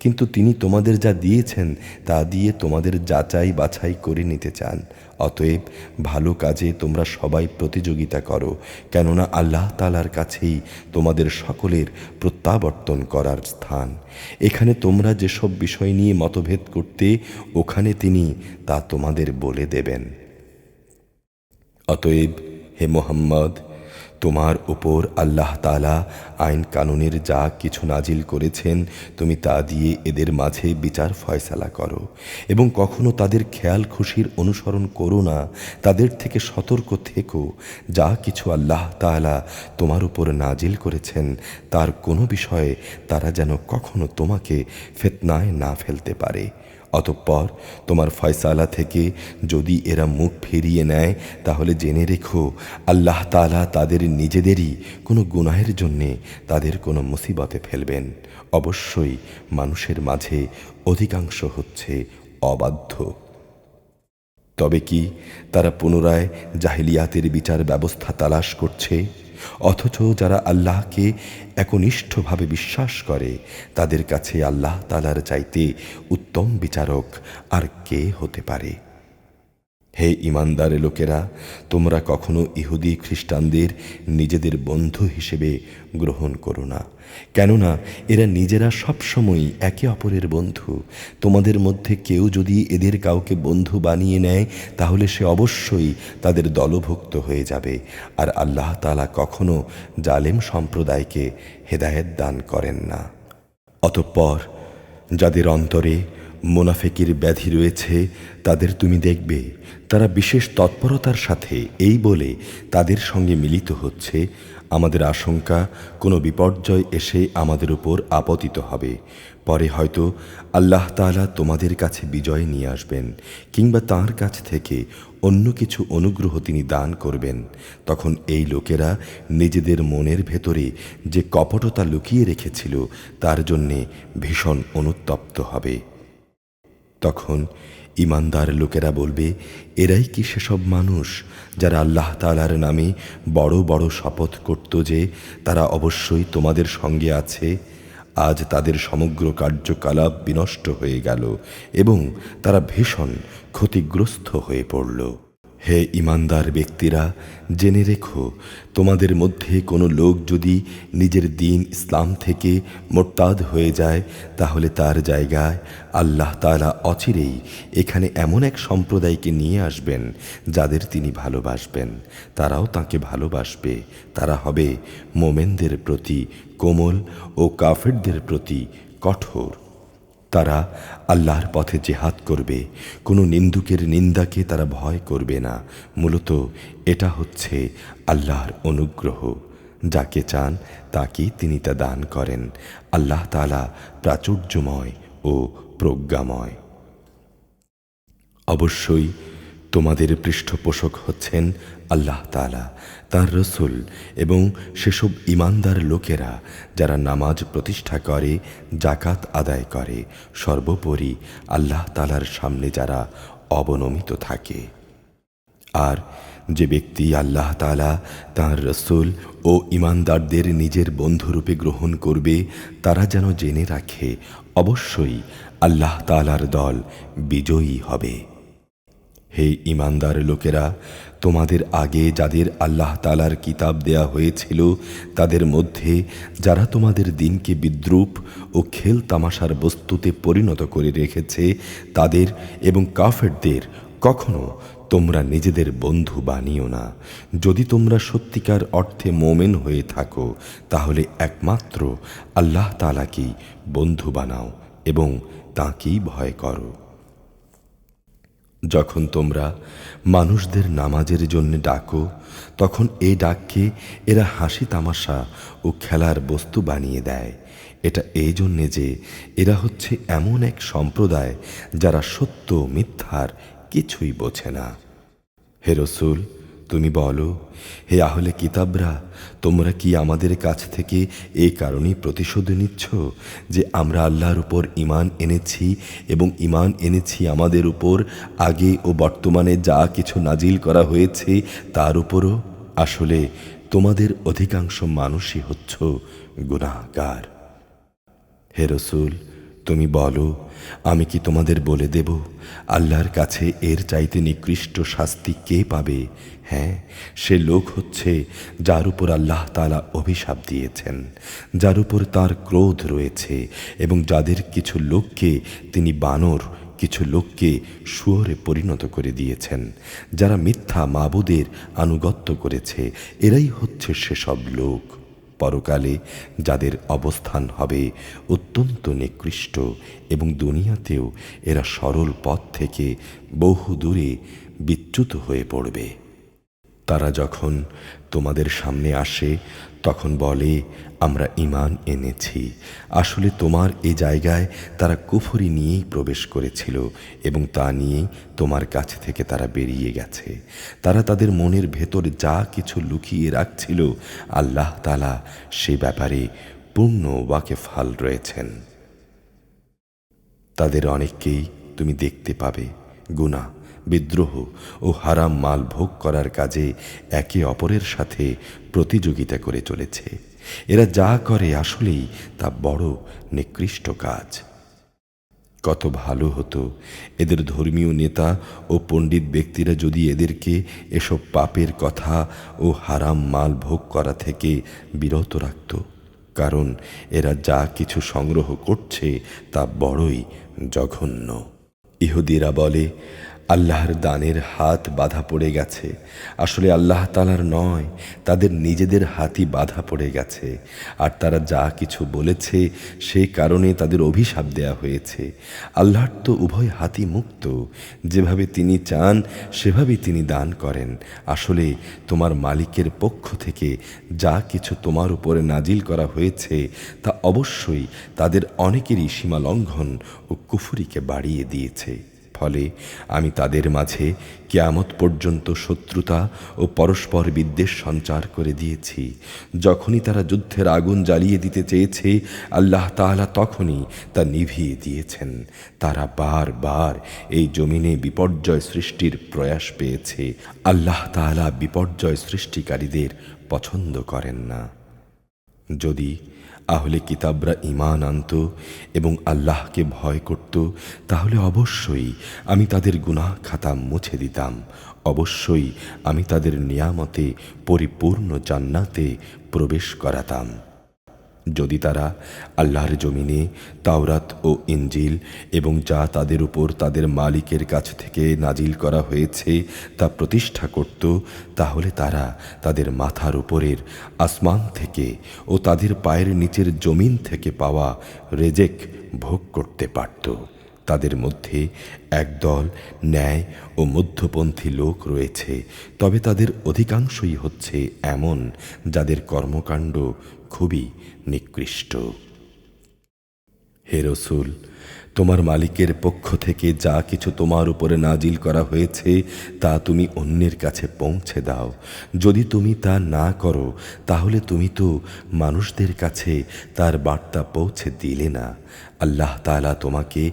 কিন্তু তিনি তোমাদের যা দিয়েছেন তা দিয়ে তোমাদের যাচাই বাছাই করে নিতে চান। অতএব ভালো কাজে তোমরা সবাই প্রতিযোগিতা করো, কেননা আল্লাহ তাআলার কাছেই তোমাদের সকলের প্রত্যাবর্তন করার স্থান। এখানে তোমরা যেসব বিষয় নিয়ে মতভেদ করতে, ওখানে তিনি তা তোমাদের বলে দেবেন। অতএব হে মুহাম্মদ, তোমার উপর আল্লাহ তাআলা আইন কানুনের যা কিছু নাজিল করেছেন তুমি তা দিয়ে এদের মাঝে বিচার ফয়সালা করো, এবং কখনো তাদের খেয়াল খুশির অনুসরণ করো না। তাদের থেকে সতর্ক থেকো। যা কিছু আল্লাহ তাআলা তোমার উপর নাজিল করেছেন তার কোনো বিষয়ে তারা যেন কখনো তোমাকে ফিতনায় না ফেলতে পারে। অতঃপর তোমার ফয়সালা থেকে যদি এরা মুখ ফিরিয়ে নেয় তাহলে জেনে রেখো আল্লাহ তাআলা তাদের নিজেদেরই কোনো গুনাহের জন্যে তাদের কোনো মুসিবতে ফেলবেন। অবশ্যই মানুষের মাঝে অধিকাংশ হচ্ছে অবাধ্য। তবে কি তারা পুনরায় জাহিলিয়াতের বিচার ব্যবস্থা তালাশ করছে? অথচ যারা আল্লাহকে একনিষ্ঠভাবে বিশ্বাস করে তাদের কাছে আল্লাহ তাআলার চাইতে উত্তম বিচারক আর কে হতে পারে? হে ঈমানদার লোকেরা, তোমরা কখনো ইহুদি খ্রিস্টানদের নিজেদের বন্ধু হিসেবে গ্রহণ করো না, কেননা এরা নিজেরা সবসময় একে অপরের বন্ধু। তোমাদের মধ্যে কেউ যদি এদের কাউকে বন্ধু বানিয়ে নেয় তাহলে সে অবশ্যই তাদের দলভুক্ত হয়ে যাবে, আর আল্লাহ তাআলা কখনো জালেম সম্প্রদায়কে হেদায়েত দান করেন না। অতঃপর যাদের অন্তরে মুনাফিকের ব্যাধি রয়েছে তাদের তুমি দেখবে তারা বিশেষ তৎপরতার সাথে এই বলে তাদের সঙ্গে মিলিত হচ্ছে, আমাদের আশঙ্কা কোনো বিপর্যয় এসে আমাদের উপর আপতিত হবে, পরে হয়তো আল্লাহ তাআলা তোমাদের কাছে বিজয় নিয়ে আসবেন, কিংবা তাঁর কাছ থেকে অন্য কিছু অনুগ্রহ তিনি দান করবেন। তখন এই লোকেরা নিজেদের মনের ভেতরে যে কপটতা লুকিয়ে রেখেছিল তার জন্যে ভীষণ অনুতপ্ত হবে। তখন ঈমানদার লোকেরা বলবে, এরাই কি সেসব মানুষ যারা আল্লাহ তাআলার নামে বড় বড় শপথ করত যে তারা অবশ্যই তোমাদের সঙ্গে আছে? আজ তাদের সমগ্র কার্যকলাপ বিনষ্ট হয়ে গেল এবং তারা ভীষণ ক্ষতিগ্রস্ত হয়ে পড়ল। হে ঈমানদার ব্যক্তিরা, জেনে রেখো তোমাদের মধ্যে কোনো লোক যদি নিজের দ্বীন ইসলাম থেকে মোরতাদ হয়ে যায় তাহলে তার জায়গায় আল্লাহ তাআলা অচিরেই এখানে এমন এক সম্প্রদায়কে নিয়ে আসবেন যাদের তিনি ভালোবাসবেন, তারাও তাকে ভালোবাসবে। তারা হবে মোমেনদের প্রতি কোমল ও কাফেরদের প্রতি কঠোর। তারা আল্লাহর পথে জিহাদ করবে, কোনো নিন্দুকের নিন্দাকে তারা ভয় করবে না। মূলত এটা হচ্ছে আল্লাহর অনুগ্রহ। যাকে চান তাকে তিনি তা দান করেন। আল্লাহ তাআলা প্রাচুর্যময় ও প্রজ্ঞাময়। অবশ্যই তোমাদের পৃষ্ঠপোষক হচ্ছেন আল্লাহ তাআলা, তাঁর রসুল এবং সেসব ঈমানদার লোকেরা যারা নামাজ প্রতিষ্ঠা করে, যাকাত আদায় করে, সর্বোপরি আল্লাহ তাআলার সামনে যারা অবনমিত থাকে। আর যে ব্যক্তি আল্লাহ তাআলা তাঁর রসুল ও ঈমানদারদের নিজের বন্ধুরূপে গ্রহণ করবে তারা যেন জেনে রাখে অবশ্যই আল্লাহ তাআলার দল বিজয়ী হবে। হে ঈমানদার লোকেরা, তোমাদের আগে যাদের আল্লাহ তাআলার কিতাব দেয়া হয়েছিল তাদের মধ্যে যারা তোমাদের দিনকে বিদ্রূপ ও খেল তামাশার বস্তুতে পরিণত করে রেখেছে তাদের এবং কাফেরদের কখনো তোমরা নিজেদের বন্ধু বানিও না। যদি তোমরা সত্যিকার অর্থে মোমেন হয়ে থাকো তাহলে একমাত্র আল্লাহ তাআলাকেই বন্ধু বানাও এবং তাঁকেই ভয় করো। যখন তোমরা মানুষদের নামাজের জন্য ডাকো তখন এই ডাককে এরা হাসি তামাশা ও খেলার বস্তু বানিয়ে দেয়। এটা এই জন্যে যে এরা হচ্ছে এমন এক সম্প্রদায় যারা সত্য মিথ্যার কিছুই বোঝে না। হে রসূল, তুমি বলো, হে আহলে কিতাবরা, তোমরা কি আমাদের কাছ থেকে এই কারণেই প্রতিশোধ নিচ্ছ যে আমরা আল্লাহর উপর ঈমান এনেছি এবং ঈমান এনেছি আমাদের উপর আগে ও বর্তমানে যা কিছু নাজিল করা হয়েছে তার উপরও? আসলে তোমাদের অধিকাংশ মানুষই হচ্ছ গুনাহগার। হে রসূল, তুমি বলো, আমি কি তোমাদের বলে দেব আল্লাহর কাছে এর চাইতে নিকৃষ্ট শাস্তি কে পাবে? হ্যাঁ, সে লোক হচ্ছে যার উপর আল্লাহ তাআলা অভিশাপ দিয়েছেন, যার উপর তার ক্রোধ রয়েছে এবং যাদের কিছু লোককে তিনি বানর, কিছু লোককে শুয়োরে পরিণত করে দিয়েছেন, যারা মিথ্যা মাবুদের আনুগত্য করেছে। এরাই হচ্ছে সেসব লোক পরকালে যাদের অবস্থান হবে অত্যন্ত নিকৃষ্ট, এবং দুনিয়াতেও এরা সরল পথ থেকে বহু দূরে বিচ্যুত হয়ে পড়বে। তারা যখন তোমাদের সামনে আসে তখন বলে, আমরা ঈমান এনেছি। আসলে তোমার এ জায়গায় তারা কুফরি নিয়েই প্রবেশ করেছিল এবং তা নিয়েই তোমার কাছ থেকে তারা বেরিয়ে গেছে। তারা তাদের মনের ভেতর যা কিছু লুকিয়ে রাখছিল আল্লাহ তাআলা সে ব্যাপারে পূর্ণ ওয়াকেফহাল রয়েছেন। তাদের অনেককেই তুমি দেখতে পাবে গুনাহ, বিদ্রোহ ও হারাম মাল ভোগ করার কাজে একে অপরের সাথে প্রতিযোগিতা করে চলেছে। এরা যা করে আসলেই তা বড় নিকৃষ্ট কাজ। কত ভালো হতো এদের ধর্মীয় নেতা ও পণ্ডিত ব্যক্তিরা যদি এদেরকে এসব পাপের কথা ও হারাম মাল ভোগ করা থেকে বিরত রাখত, কারণ এরা যা কিছু সংগ্রহ করছে তা বড়ই জঘন্য। ইহুদিরা বলে, আল্লাহর দানের হাত বাঁধা পড়ে গেছে। আসলে আল্লাহ তাআলার নয়, তাদের নিজেদের হাতই বাঁধা পড়ে গেছে। আর তারা যা কিছু বলেছে সেই কারণে তাদের অভিশাপ দেয়া হয়েছে। আল্লাহর তো উভয় হাতই মুক্ত, যেভাবে তিনি চান সেভাবেই তিনি দান করেন। আসলে তোমার মালিকের পক্ষ থেকে যা কিছু তোমার উপরে নাজিল করা হয়েছে তা অবশ্যই তাদের অনেকেরই সীমা লঙ্ঘন ও কুফরিকে বাড়িয়ে দিয়েছে। ফলে আমি তাদের মাঝে কিয়ামত পর্যন্ত শত্রুতা ও পরস্পর বিদ্বেষ সঞ্চার করে দিয়েছি। যখনই তারা যুদ্ধের আগুন জ্বালিয়ে দিতে চেয়েছে আল্লাহ তাআলা তখনই তা নিভিয়ে দিয়েছেন। তারা বারবার এই জমিনে বিপর্যয় সৃষ্টির প্রয়াস পেয়েছে। আল্লাহ তাআলা বিপর্যয় সৃষ্টিকারীদের পছন্দ করেন না। যদি আহলে কিতাবরা ঈমান আনত এবং আল্লাহকে ভয় করত, তাহলে অবশ্যই আমি তাদের গুনাহ খাতা মুছে দিতাম। অবশ্যই আমি তাদের নিয়ামতে পরিপূর্ণ জান্নাতে প্রবেশ করাতাম। যদি তারা আল্লাহর জমিনে তাওরাত ও ইনজিল এবং যা তাদের উপর তাদের মালিকের কাছ থেকে নাজিল করা হয়েছে তা প্রতিষ্ঠা করত, তাহলে তারা তাদের মাথার উপরের আসমান থেকে ও তাদের পায়ের নিচের জমিন থেকে পাওয়া রেজেক ভোগ করতে পারত। তাদের মধ্যে একদল ন্যায় ও মধ্যপন্থী লোক রয়েছে, তবে তাদের অধিকাংশই হচ্ছে এমন যাদের কর্মকাণ্ড খুবই নিকৃষ্ট। হে রসূল, তোমার মালিকের পক্ষ থেকে যা কিছু তোমার উপরে নাজিল করা হয়েছে তা তুমি অন্যের কাছে পৌঁছে দাও। যদি তুমি তা না করো তাহলে তুমি তো মানুষদের কাছে তার বার্তা পৌঁছে দিলে না। আল্লাহ তাআলা তোমাকে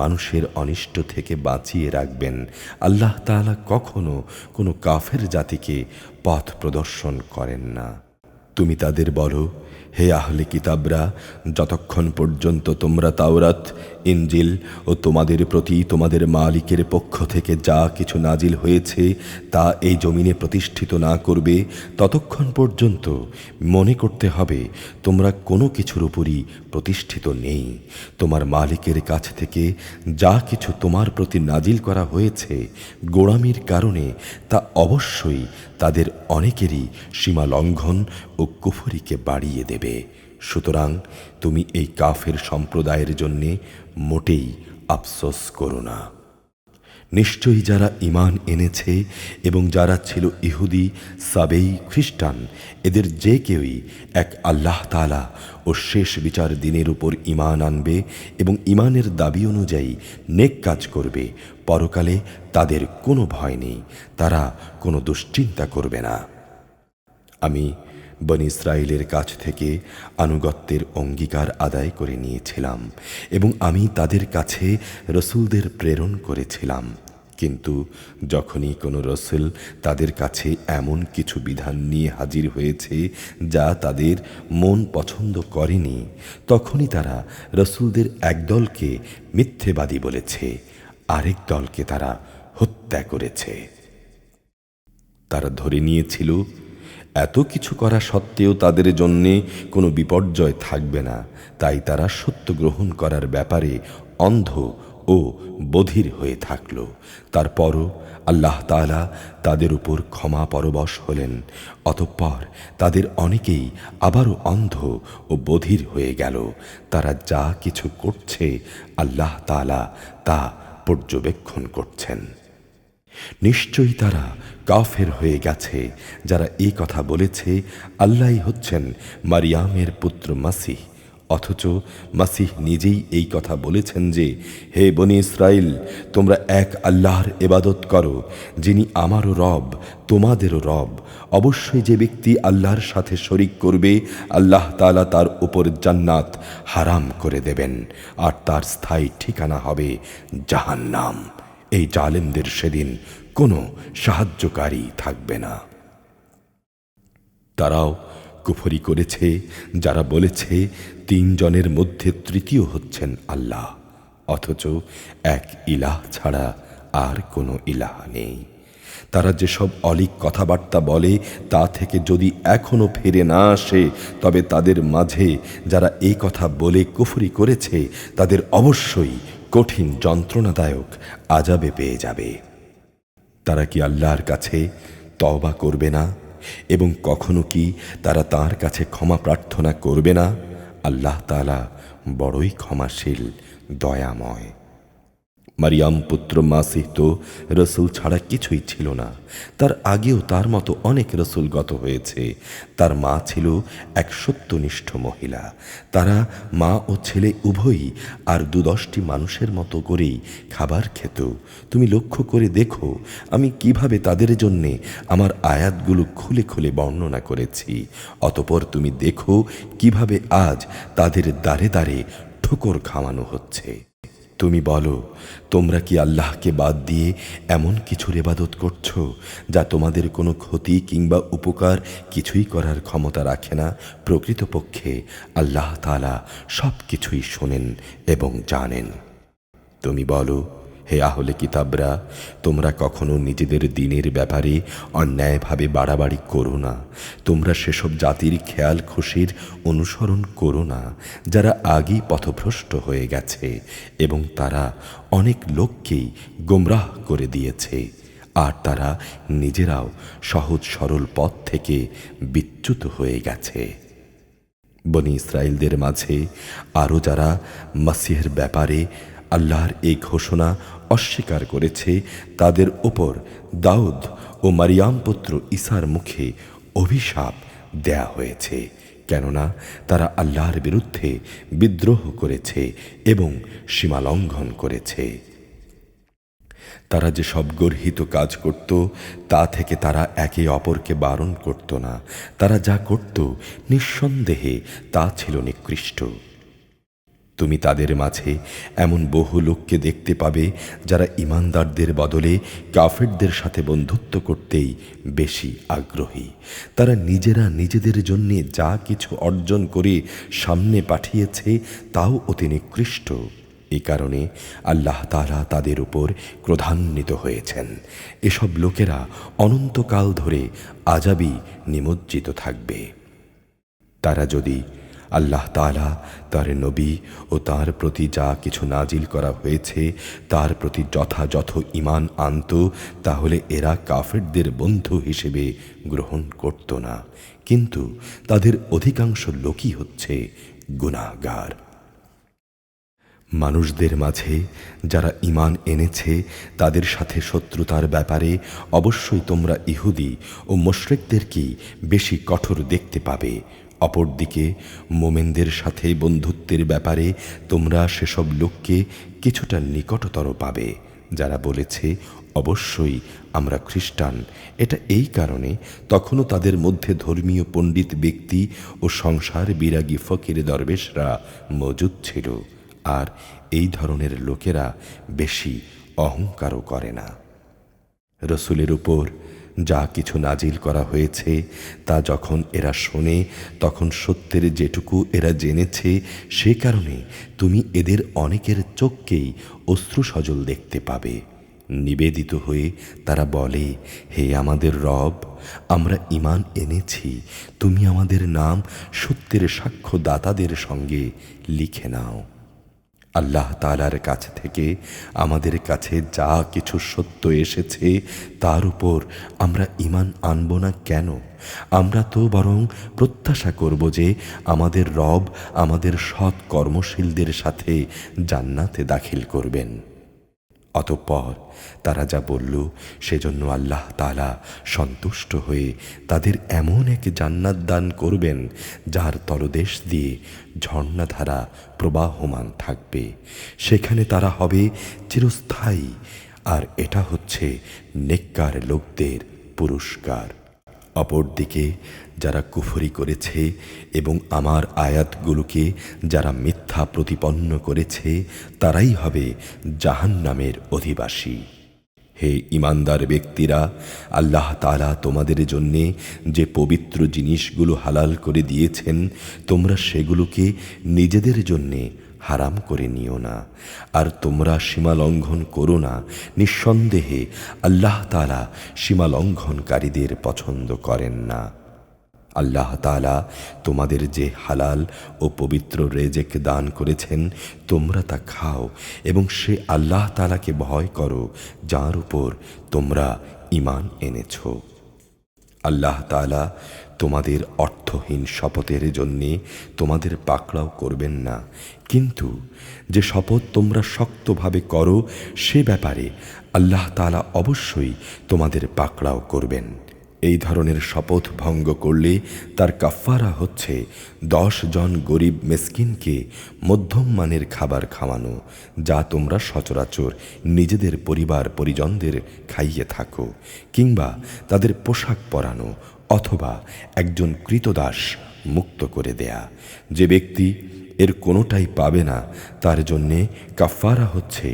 মানুষের অনিষ্ট থেকে বাঁচিয়ে রাখবেন। আল্লাহ তাআলা কখনো কোনো কাফের জাতিকে পথ প্রদর্শন করেন না। তুমি তাদের বলো, হে আহলে কিতাবরা, যতক্ষণ পর্যন্ত তোমরা তাওরাত, ইনজিল ও তোমাদের প্রতি তোমাদের মালিকের পক্ষ থেকে যা কিছু নাজিল হয়েছে তা এই জমিনে প্রতিষ্ঠিত না করবে, ততক্ষণ পর্যন্ত মনে করতে হবে তোমরা কোনো কিছুর উপরই প্রতিষ্ঠিত নেই। তোমার মালিকের কাছ থেকে যা কিছু তোমার প্রতি নাজিল করা হয়েছে গোঁড়ামির কারণে তা অবশ্যই তাদের অনেকেরই সীমা লঙ্ঘন ও কুফরিকে বাড়িয়ে দেবে। সুতরাং তুমি এই কাফের সম্প্রদায়ের জন্যে মোটেই আফসোস করো না। নিশ্চয়ই যারা ঈমান এনেছে এবং যারা ছিল ইহুদি, সাবেই, খ্রিস্টান, এদের যে কেউই এক আল্লাহ তাআলা ও শেষ বিচার দিনের উপর ঈমান আনবে এবং ঈমানের দাবি অনুযায়ী নেক কাজ করবে, পরকালে তাদের কোনো ভয় নেই, তারা কোনো দুশ্চিন্তা করবে না। আমি বনী ইসরাইলের কাছ থেকে আনুগত্যের অঙ্গীকার আদায় করে নিয়েছিলাম এবং আমি তাদের কাছে রসুলদের প্রেরণ করেছিলাম, কিন্তু যখনই কোনো রসুল তাদের কাছে এমন কিছু বিধান নিয়ে হাজির হয়েছে যা তাদের মন পছন্দ করেনি, তখনই তারা রসুলদের একদলকে মিথ্যেবাদী বলেছে, আরেক দলকে তারা হত্যা করেছে। তারা ধরে নিয়েছিল এত কিছু করা সত্ত্বেও তাদের জন্যে কোনো বিপর্যয় থাকবে না, তাই তারা সত্য গ্রহণ করার ব্যাপারে অন্ধ ও বধির হয়ে থাকল। তারপরও আল্লাহ তাআলা তাদের উপর ক্ষমা পরবশ হলেন। অতঃপর তাদের অনেকেই আবারও অন্ধ ও বধির হয়ে গেল। তারা যা কিছু করছে আল্লাহ তাআলা তা পর্যবেক্ষণ করছেন। নিশ্চয়ই তারা কাফের হয়ে গেছে যারা এই কথা বলেছে আল্লাহই হচ্ছেন মারিয়ামের পুত্র মাসিহ, অথচ মাসিহ নিজেই এই কথা বলেছেন যে, হে বনী ইসরাইল, তোমরা এক আল্লাহর ইবাদত করো, যিনি আমারও রব তোমাদেরও রব। অবশ্যই যে ব্যক্তি আল্লাহর সাথে শরিক করবে, আল্লাহ তাআলা তার উপর জান্নাত হারাম করে দেবেন, আর তার স্থায়ী ঠিকানা হবে জাহান্নাম। এই জালেমদের সেদিন কোনো সাহায্যকারী থাকবে না। তারাও কুফরি করেছে যারা বলেছে তিনজনের মধ্যে তৃতীয় হচ্ছেন আল্লাহ, অথচ এক ইলাহ ছাড়া আর কোনো ইলাহ নেই। তারা যেসব অলীক কথাবার্তা বলে তা থেকে যদি এখনো ফিরে না আসে, তবে তাদের মাঝে যারা এই কথা বলে কুফরি করেছে তাদের অবশ্যই কঠিন যন্ত্রণাদায়ক আযাবে পেয়ে যাবে। তারা কি আল্লাহর কাছে তওবা করবে না এবং কখনো কি তারা তার কাছে ক্ষমা প্রার্থনা করবে না? আল্লাহ তাআলা বড়ই ক্ষমাশীল, দয়াময়। মারিয়াম পুত্র মাসিহ তো রসুল ছাড়া কিছুই ছিল না। তার আগেও তার মতো অনেক রসুল গত হয়েছে। তার মা ছিল এক সত্যনিষ্ঠ মহিলা। তারা মা ও ছেলে উভয়ই আর ২-১০টি মানুষের মতো করেই খাবার খেত। তুমি লক্ষ্য করে দেখো আমি কিভাবে তাদের জন্যে আমার আয়াতগুলো খুলে খুলে বর্ণনা করেছি। অতঃপর তুমি দেখো কিভাবে আজ তাদের দ্বারে দ্বারে ঠোকর খাওয়ানো হচ্ছে। তুমি বলো, তোমরা কি আল্লাহকে বাদ দিয়ে এমন কিছুর ইবাদত করছো যা তোমাদের কোনো ক্ষতি কিংবা উপকার কিছুই করার ক্ষমতা রাখে না? প্রকৃতপক্ষে আল্লাহ তাআলা সব কিছুই শোনেন এবং জানেন। তুমি বলো, হে আহলে কিতাবরা, তোমরা কখনো নিজেদের দ্বীনের ব্যাপারে অন্যায়ভাবে বাড়াবাড়ি করো না। তোমরা সেসব জাতির খেয়াল খুশির অনুসরণ করো না যারা আগেই পথভ্রষ্ট হয়ে গেছে এবং তারা অনেক লোককেই গোমরাহ করে দিয়েছে, আর তারা নিজেরাও সহজ সরল পথ থেকে বিচ্যুত হয়ে গেছে। বনী ইসরাইলদের মাঝে আরও যারা মাসিহের ব্যাপারে আল্লাহর এই ঘোষণা অস্বীকার করেছে, তাদের ওপর দাউদ ও মারিয়াম পুত্র ঈসার মুখে অভিশাপ দেয়া হয়েছে, কেননা তারা আল্লাহর বিরুদ্ধে বিদ্রোহ করেছে এবং সীমালঙ্ঘন করেছে। তারা যে সব গর্হিত কাজ করত তা থেকে তারা একে অপরকে বারণ করত না। তারা যা করত নিঃসন্দেহে তা ছিল নিকৃষ্ট। তুমি তাদের মাঝে এমন বহু লোককে দেখতে পাবে যারা ঈমানদারদের বদলে কাফেরদের সাথে বন্ধুত্ব করতেই বেশি আগ্রহী। তারা নিজেরা নিজেদের জন্য যা কিছু অর্জন করে সামনে পাঠিয়েছে তাও অতি নিকৃষ্ট। এই কারণে আল্লাহ তাআলা তাদের উপর ক্রোধান্বিত হয়েছেন। এসব লোকেরা অনন্তকাল ধরে আযাবে নিমজ্জিত থাকবে। তারা যদি আল্লাহ তাআলা তার নবী ও তার প্রতি যা কিছু নাজিল করা হয়েছে তার প্রতি যথাযথ ঈমান আনত, তাহলে এরা কাফেরদের বন্ধু হিসেবে গ্রহণ করত না। কিন্তু তাদের অধিকাংশ লোকই হচ্ছে গুনাহগার। মানুষদের মাঝে যারা ঈমান এনেছে তাদের সাথে শত্রুতার ব্যাপারে অবশ্যই তোমরা ইহুদি ও মুশরিকদেরকেই বেশি কঠোর দেখতে পাবে। অপরদিকে মোমেনদের সাথে বন্ধুত্বের ব্যাপারে তোমরা সেসব লোককে কিছুটা নিকটতর পাবে যারা বলেছে অবশ্যই আমরা খ্রিস্টান। এটা এই কারণে তখনও তাদের মধ্যে ধর্মীয় পণ্ডিত ব্যক্তি ও সংসার বিরাগী ফকির দরবেশরা মজুদ ছিল, আর এই ধরনের লোকেরা বেশি অহংকারও করে না। রসুলের উপর যা কিছু নাজিল করা হয়েছে তা যখন এরা শোনে তখন সত্যের যেটুকু এরা জেনেছে সে কারণে তুমি এদের অনেকের চোখকেই অশ্রুসজল দেখতে পাবে। নিবেদিত হয়ে তারা বলে, হে আমাদের রব, আমরা ঈমান এনেছি, তুমি আমাদের নাম সত্যের সাক্ষ্যদাতাদের সঙ্গে লিখে নাও। আল্লাহ তাআলার কাছ থেকে আমাদের কাছে যা কিছু সত্য এসেছে তার উপর আমরা ঈমান আনব না কেন? আমরা তো বরং প্রত্যাশা করব যে আমাদের রব আমাদের সৎ কর্মশীলদের সাথে জান্নাতে দাখিল করবেন। অতঃপর তারা যা বলল সেজন্য আল্লাহ তাআলা সন্তুষ্ট হয়ে তাদের এমন এক জান্নাত দান করবেন যার তলদেশ দিয়ে ঝর্ণাধারা প্রবাহমান থাকবে। সেখানে তারা হবে চিরস্থায়ী, আর এটা হচ্ছে নেককার লোকদের পুরস্কার। অপরদিকে যারা কুফরি করেছে এবং আমার আয়াতগুলোকে যারা মিথ্যা প্রতিপন্ন করেছে তারাই হবে জাহান্নামের অধিবাসী। হে ঈমানদার ব্যক্তিরা, আল্লাহ তাআলা তোমাদের জন্যে যে পবিত্র জিনিসগুলো হালাল করে দিয়েছেন তোমরা সেগুলোকে নিজেদের জন্যে হারাম করে নিও না, আর তোমরা সীমা লঙ্ঘন করো না। নিঃসন্দেহে আল্লাহ তাআলা সীমা লঙ্ঘনকারীদের পছন্দ করেন না। আল্লাহ তাআলা তোমাদের যে হালাল ও পবিত্র রেজেক দান করেছেন তোমরা তা খাও এবং সে আল্লাহ তাআলাকে ভয় করো যার উপর তোমরা ঈমান এনেছ। আল্লাহ তাআলা তোমাদের অর্থহীন শপথের জন্যে তোমাদের পাকড়াও করবেন না, কিন্তু যে শপথ তোমরা শক্তভাবে করো সে ব্যাপারে আল্লাহ তাআলা অবশ্যই তোমাদের পাকড়াও করবেন। এই ধরনের শপথ ভঙ্গ করলে তার কাফফারা হচ্ছে 10 জন গরিব মিসকিনকে মধ্যম মানের খাবার খাওয়ানো, যা তোমরা সচরাচর নিজেদের পরিবার পরিজনদের খাইয়ে থাকো, কিংবা তাদের পোশাক পরানো, অথবা একজন কৃতদাস মুক্ত করে দেয়া। যে ব্যক্তি এর কোনোটাই পাবে না তার জন্যে কাফফারা হচ্ছে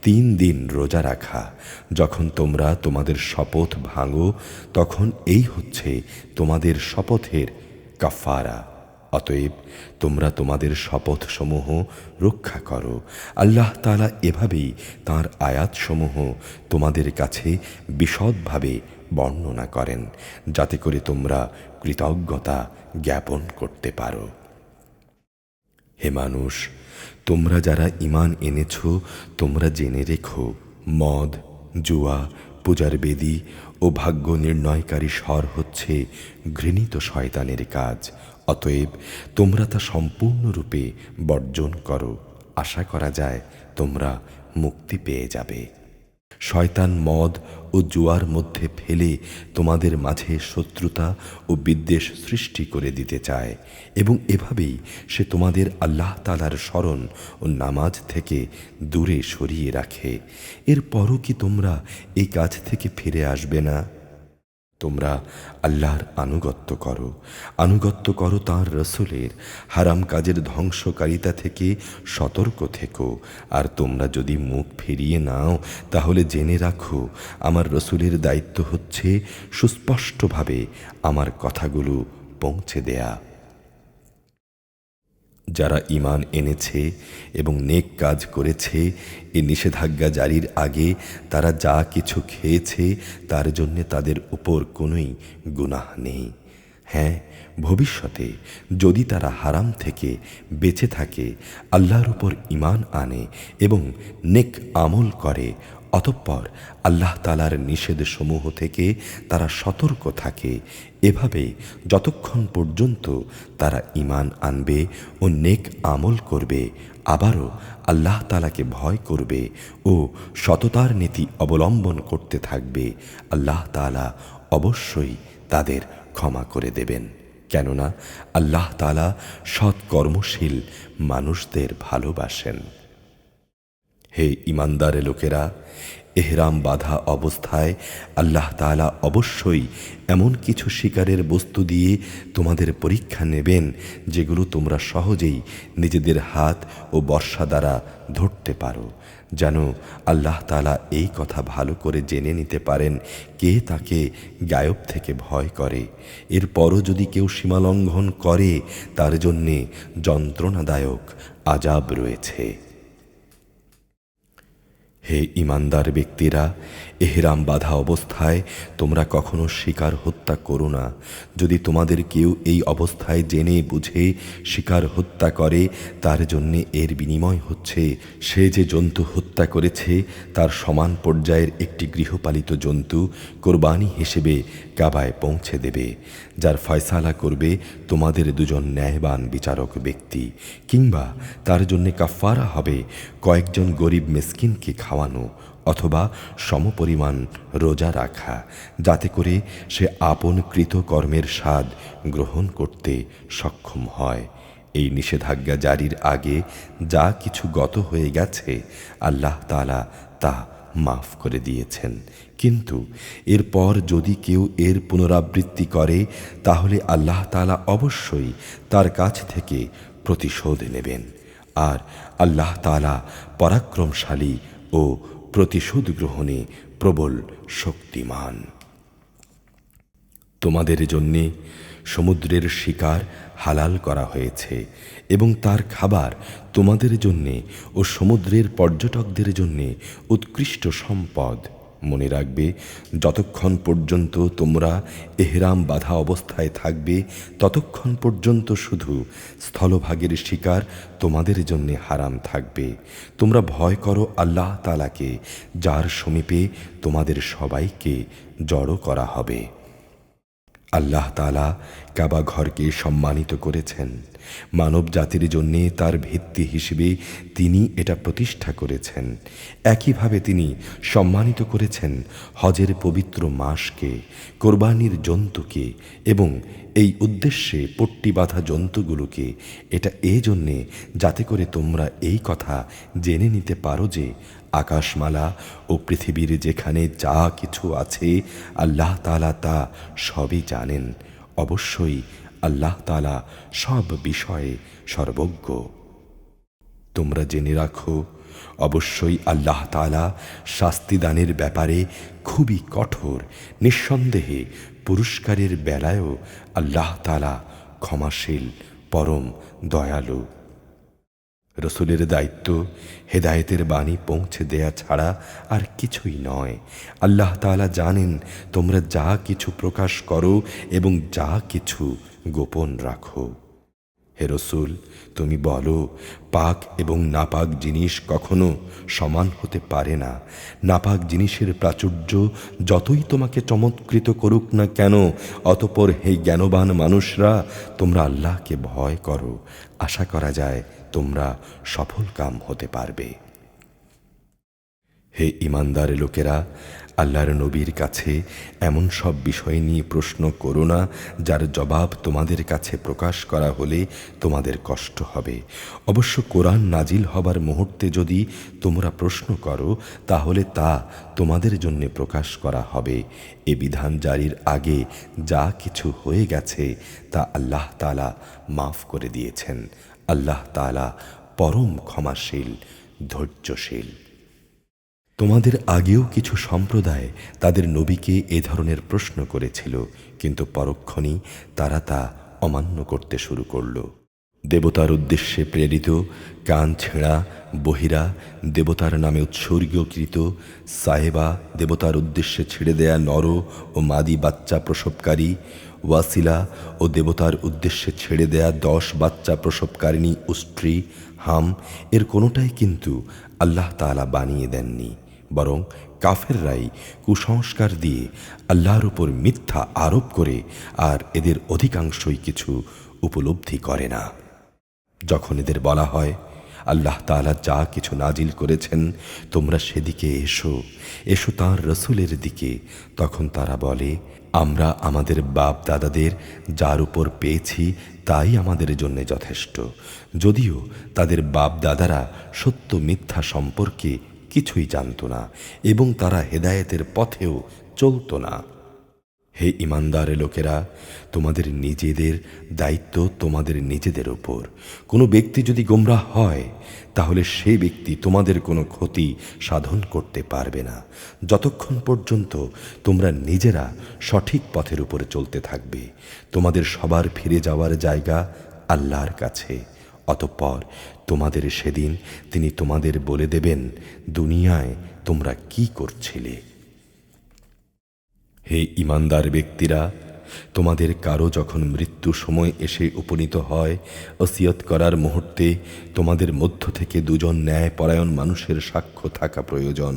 3 দিন রোজা রাখা। যখন তোমরা তোমাদের শপথ ভাঙো তখন এই হচ্ছে তোমাদের শপথের কাফফারা। অতএব তোমরা তোমাদের শপথসমূহ রক্ষা করো। আল্লাহ তাআলা এভাবেই তাঁর আয়াতসমূহ তোমাদের কাছে বিশদভাবে বর্ণনা করেন যাতে করে তোমরা কৃতজ্ঞতা জ্ঞাপন করতে পারো। হে মানুষ, তোমরা যারা ঈমান এনেছ তোমরা জেনে রেখো, মদ, জুয়া, পূজার বেদী ও ভাগ্য নির্ণয়কারী স্বর হচ্ছে ঘৃণিত শয়তানের কাজ। অতএব তোমরা তা সম্পূর্ণরূপে বর্জন করো। আশা করা যায় তোমরা মুক্তি পেয়ে যাবে। শয়তান মদ ও জুয়ার মধ্যে ফেলে তোমাদের মাঝে শত্রুতা ও বিদ্বেষ সৃষ্টি করে দিতে চায়, এবং এভাবেই সে তোমাদের আল্লাহ তাআলার স্মরণ ও নামাজ থেকে দূরে সরিয়ে রাখে। এরপরও কি তোমরা এই কাজ থেকে ফিরে আসবে না? তোমরা আল্লাহর আনুগত্য করো তাঁর রসুলের। হারাম কাজের ধ্বংসকারিতা থেকে সতর্ক থেকো। আর তোমরা যদি মুখ ফিরিয়ে নাও তাহলে জেনে রাখো আমার রসুলের দায়িত্ব হচ্ছে সুস্পষ্টভাবে আমার কথাগুলো পৌঁছে দেয়া। যারা ঈমান এনেছে এবং নেক কাজ করেছে এই নিষেধাজ্ঞা জারির আগে তারা যা কিছু খেয়েছে তার জন্যে তাদের উপর কোনোই গুনাহ নেই। হ্যাঁ, ভবিষ্যতে যদি তারা হারাম থেকে বেঁচে থাকে, আল্লাহর উপর ঈমান আনে এবং নেক আমল করে, অতঃপর আল্লাহ তাআলার নিষেধসমূহ থেকে তারা সতর্ক থাকে। এভাবে যতক্ষণ পর্যন্ত তারা ঈমান আনবে ও নেক আমল করবে, আবারও আল্লাহ তাআলাকে ভয় করবে ও সততার নীতি অবলম্বন করতে থাকবে, আল্লাহ তাআলা অবশ্যই তাদের ক্ষমা করে দেবেন। কেননা আল্লাহ তাআলা সৎ কর্মশীল মানুষদের ভালোবাসেন। হে ঈমানদার লোকেরা, এহরাম বাঁধা অবস্থায় আল্লাহ তাআলা অবশ্যই এমন কিছু শিকারের বস্তু দিয়ে তোমাদের পরীক্ষা নেবেন যেগুলো তোমরা সহজেই নিজেদের হাত ও বর্শা দ্বারা ধরতে পারো, যেন আল্লাহ তাআলা এই কথা ভালো করে জেনে নিতে পারেন কে তাকে গায়ব থেকে ভয় করে। এরপরও যদি কেউ সীমালঙ্ঘন করে তার জন্যে যন্ত্রণাদায়ক আযাব রয়েছে। হে ঈমানদার ব্যক্তিরা, এহরাম বাঁধা অবস্থায় তোমরা কখনো শিকার হত্যা করো না। যদি তোমাদের কেউ এই অবস্থায় জেনে বুঝে শিকার হত্যা করে, তার জন্যে এর বিনিময় হচ্ছে সে যে জন্তু হত্যা করেছে তার সমান পর্যায়ের একটি গৃহপালিত জন্তু কোরবানি হিসেবে কাবায় পৌঁছে দেবে, যার ফয়সালা করবে তোমাদের দুজন ন্যায়বান বিচারক ব্যক্তি, কিংবা তার জন্যে কাফারা হবে কয়েকজন গরিব মিসকিনকে খাওয়ানো অথবা সমপরিমাণ রোজা রাখা, যাতে করে সে আপন কৃতকর্মের স্বাদ গ্রহণ করতে সক্ষম হয়। এই নিষেধাজ্ঞা জারির আগে যা কিছু গত হয়ে গেছে আল্লাহ তাআলা তা মাফ করে দিয়েছেন, কিন্তু এরপর যদি কেউ এর পুনরাবৃত্তি করে তাহলে আল্লাহ তাআলা অবশ্যই তার কাছ থেকে প্রতিশোধ নেবেন। আর আল্লাহ তাআলা পরাক্রমশালী ও প্রতিশোধ গ্রহণে প্রবল শক্তিমান। তোমাদের জন্যে সমুদ্রের শিকার হালাল করা হয়েছে এবং তার খাবার তোমাদের জন্যে ও সমুদ্রের পর্যটকদের জন্যে উৎকৃষ্ট সম্পদ। মনে রাখবে, যতক্ষণ পর্যন্ত তোমরা এহরাম বাঁধা অবস্থায় থাকবে ততক্ষণ পর্যন্ত শুধু স্থলভাগের শিকার তোমাদের জন্যে হারাম থাকবে। তোমরা ভয় করো আল্লাহ তাআলাকে, যার সমীপে তোমাদের সবাইকে জড়ো করা হবে। আল্লাহ তাআলা কাবা ঘরকে সম্মানিত করেছেন। মানব জাতির জন্যে তার ভিত্তি হিসেবে তিনি এটা প্রতিষ্ঠা করেছেন। একইভাবে তিনি সম্মানিত করেছেন হজের পবিত্র মাসকে, কোরবানির জন্তুকে এবং এই উদ্দেশ্যে পট্টি বাঁধা জন্তুগুলোকে। এটা এই জন্যে যাতে করে তোমরা এই কথা জেনে নিতে পারো যে আকাশমালা ও পৃথিবীর যেখানে যা কিছু আছে আল্লাহ তাআলা তা সবই জানেন। অবশ্যই আল্লাহ তাআলা সব বিষয়ে সর্বজ্ঞ। তোমরা জেনে রাখো, অবশ্যই আল্লাহ তাআলা শাস্তিদানের ব্যাপারে খুবই কঠোর। নিঃসন্দেহে পুরস্কারের বেলায়ও আল্লাহ তাআলা ক্ষমাশীল, পরম দয়ালু। রসুলের দায়িত্ব হেদায়েতের বাণী পৌঁছে দেয়া ছাড়া আর কিছুই নয়। আল্লাহ তাআলা জানেন তোমরা যা কিছু প্রকাশ করো এবং যা কিছু গোপন রাখো। হে রসুল, তুমি বলো, পাক এবং নাপাক জিনিস কখনো সমান হতে পারে না। নাপাক জিনিসের প্রাচুর্য যতই তোমাকে চমৎকৃত করুক না কেন, অতঃপর হে জ্ঞানবান মানুষরা, তোমরা আল্লাহকে ভয় করো। আশা করা যায় তোমরা সফলকাম হতে পারবে। হে ঈমানদার লোকেরা, আল্লাহর নবীর কাছে এমন সব বিষয় নিয়ে প্রশ্ন করো না যার জবাব তোমাদের কাছে প্রকাশ করা হলে তোমাদের কষ্ট হবে। অবশ্য কোরআন নাজিল হবার মুহূর্তে যদি তোমরা প্রশ্ন করো তাহলে তা তোমাদের জন্য প্রকাশ করা হবে। এ বিধান জারির আগে যা কিছু হয়ে গেছে তা আল্লাহ তাআলা মাফ করে দিয়েছেন। আল্লাহ তাআলা পরম ক্ষমাশীল, ধৈর্যশীল। তোমাদের আগেও কিছু সম্প্রদায় তাদের নবীকে এ ধরনের প্রশ্ন করেছিল, কিন্তু পরক্ষণেই তারা তা অমান্য করতে শুরু করল। দেবতার উদ্দেশ্যে প্রেরিত, কান ছেঁড়া, বহিরা, দেবতার নামে উৎসর্গীকৃত, সাহেবা, দেবতার উদ্দেশ্যে ছেড়ে দেয়া নর ও মাদি বাচ্চা প্রসবকারী, ওয়াসিলা ও দেবতার উদ্দেশ্যে ছেড়ে দেয়া 10 বাচ্চা প্রসবকারিণী স্ত্রী, হাম, এর কোনোটাই কিন্তু আল্লাহ তাআলা বানিয়ে দেননি। বরং কাফেররাই কুসংস্কার দিয়ে আল্লাহর উপর মিথ্যা আরোপ করে, আর এদের অধিকাংশই কিছু উপলব্ধি করে না। যখন এদের বলা হয় আল্লাহ তাআলা যা কিছু নাজিল করেছেন তোমরা সেদিকে এসো, এসো তাঁর রসুলের দিকে, তখন তারা বলে, আমরা আমাদের বাপ দাদাদের যার উপর পেয়েছি তাই আমাদের জন্য যথেষ্ট। যদিও তাদের বাপ দাদারা সত্য মিথ্যা সম্পর্কে কিছুই জানত না এবং তারা হেদায়েতের পথেও চলত না। হে ইমানদার লোকেরা, তোমাদের নিজেদের দায়িত্ব তোমাদের নিজেদের ওপর। কোনো ব্যক্তি যদি গোমরাহ হয় তাহলে সে ব্যক্তি তোমাদের কোনো ক্ষতি সাধন করতে পারবে না, যতক্ষণ পর্যন্ত তোমরা নিজেরা সঠিক পথের উপরে চলতে থাকবে। তোমাদের সবার ফিরে যাওয়ার জায়গা আল্লাহর কাছে। অতঃপর তোমাদের সেদিন তিনি তোমাদের বলে দেবেন, দুনিয়ায় তোমরা কি করছিলে। হে ইমানদার ব্যক্তিরা, তোমাদের কারো যখন মৃত্যু সময় এসে উপনীত হয়, ওসিয়ত করার মুহূর্তে তোমাদের মধ্য থেকে দুজন ন্যায়পরায়ণ মানুষের সাক্ষ্য থাকা প্রয়োজন।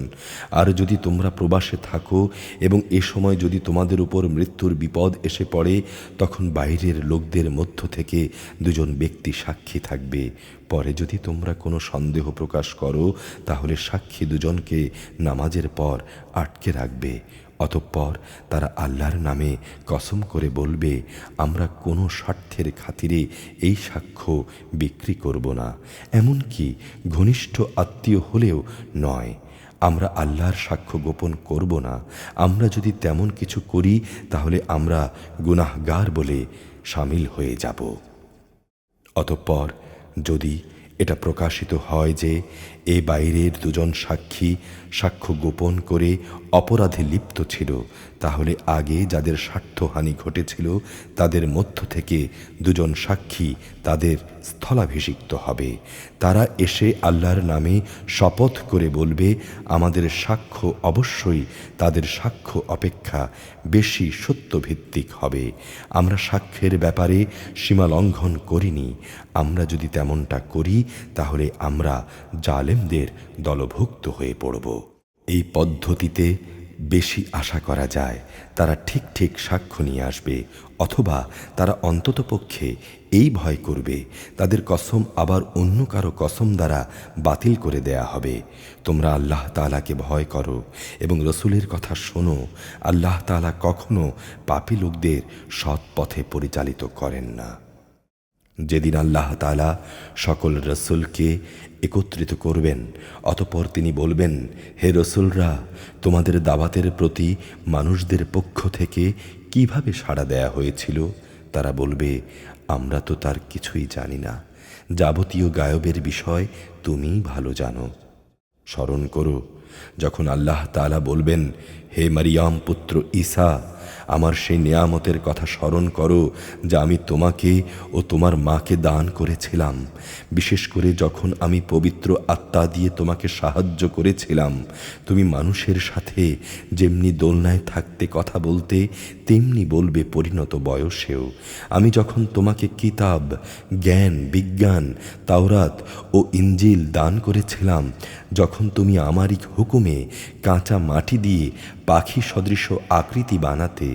আর যদি তোমরা প্রবাসে থাকো এবং এ সময় যদি তোমাদের উপর মৃত্যুর বিপদ এসে পড়ে, তখন বাইরের লোকদের মধ্য থেকে দুজন ব্যক্তি সাক্ষী থাকবে। পরে যদি তোমরা কোনো সন্দেহ প্রকাশ করো তাহলে সাক্ষী দুজনকে নামাজের পর আটকে রাখবে। অতঃপর তারা আল্লাহর নামে কসম করে বলবে, আমরা কোনো স্বার্থের খাতিরে এই সাক্ষ্য বিক্রি করব না, এমনকি ঘনিষ্ঠ আত্মীয় হলেও নয়। আমরা আল্লাহর সাক্ষ্য গোপন করব না। আমরা যদি তেমন কিছু করি তাহলে আমরা গুনাহগার বলে শামিল হয়ে যাব। অতঃপর যদি এটা প্রকাশিত হয় যে এ বাইরের দুজন সাক্ষী সাক্ষ্য গোপন করে অপরাধে লিপ্ত ছিল, তাহলে আগে যাদের স্বার্থহানি ঘটেছিল তাদের মধ্য থেকে দুজন সাক্ষী তাদের স্থলাভিষিক্ত হবে। তারা এসে আল্লাহর নামে শপথ করে বলবে, আমাদের সাক্ষ্য অবশ্যই তাদের সাক্ষ্য অপেক্ষা বেশি সত্যভিত্তিক হবে। আমরা সাক্ষ্যের ব্যাপারে সীমা লঙ্ঘন করিনি। আমরা যদি তেমনটা করি তাহলে আমরা জালেমদের দলভুক্ত হয়ে পড়ব। এই পদ্ধতিতে বেশি আশা করা যায় তারা ঠিক ঠিক সাক্ষ্য নিয়ে আসবে, অথবা তারা অন্ততপক্ষে এই ভয় করবে তাদের কসম আবার অন্য কারো কসম দ্বারা বাতিল করে দেয়া হবে। তোমরা আল্লাহ তাআলাকে ভয় করো এবং রসুলের কথা শোনো। আল্লাহ তাআলা কখনো পাপী লোকদের সৎ পথে পরিচালিত করেন না। যেদিন আল্লাহ তাআলা সকল রসুলকে একত্রিত করবেন, অতঃপর তিনি বলবেন, হে রসুলরা, তোমাদের দাওয়াতের প্রতি মানুষদের পক্ষ থেকে কিভাবে সাড়া দেয়া হয়েছিল? তারা বলবে, আমরা তো তার কিছুই জানি না। যাবতীয় গায়বের বিষয় তুমিই ভালো জানো। স্মরণ করো যখন আল্লাহ তাআলা বলবেন, হে মারিয়াম পুত্র ঈসা, আমার সেই নিয়ামতের কথা স্মরণ করো যা আমি তোমাকে ও তোমার মাকে দান করেছিলাম। বিশেষ করে যখন আমি পবিত্র আত্মা দিয়ে তোমাকে সাহায্য করেছিলাম। তুমি মানুষের সাথে যেমনি দোলনায় থাকতে কথা বলতে তেমনি বলবে পরিণত বয়সেও। আমি যখন তোমাকে কিতাব, জ্ঞান, বিজ্ঞান, তাওরাত ও ইনজিল দান করেছিলাম, যখন তুমি আমারই হুকুমে কাঁচা মাটি দিয়ে পাখি সদৃশ আকৃতি বানাতে,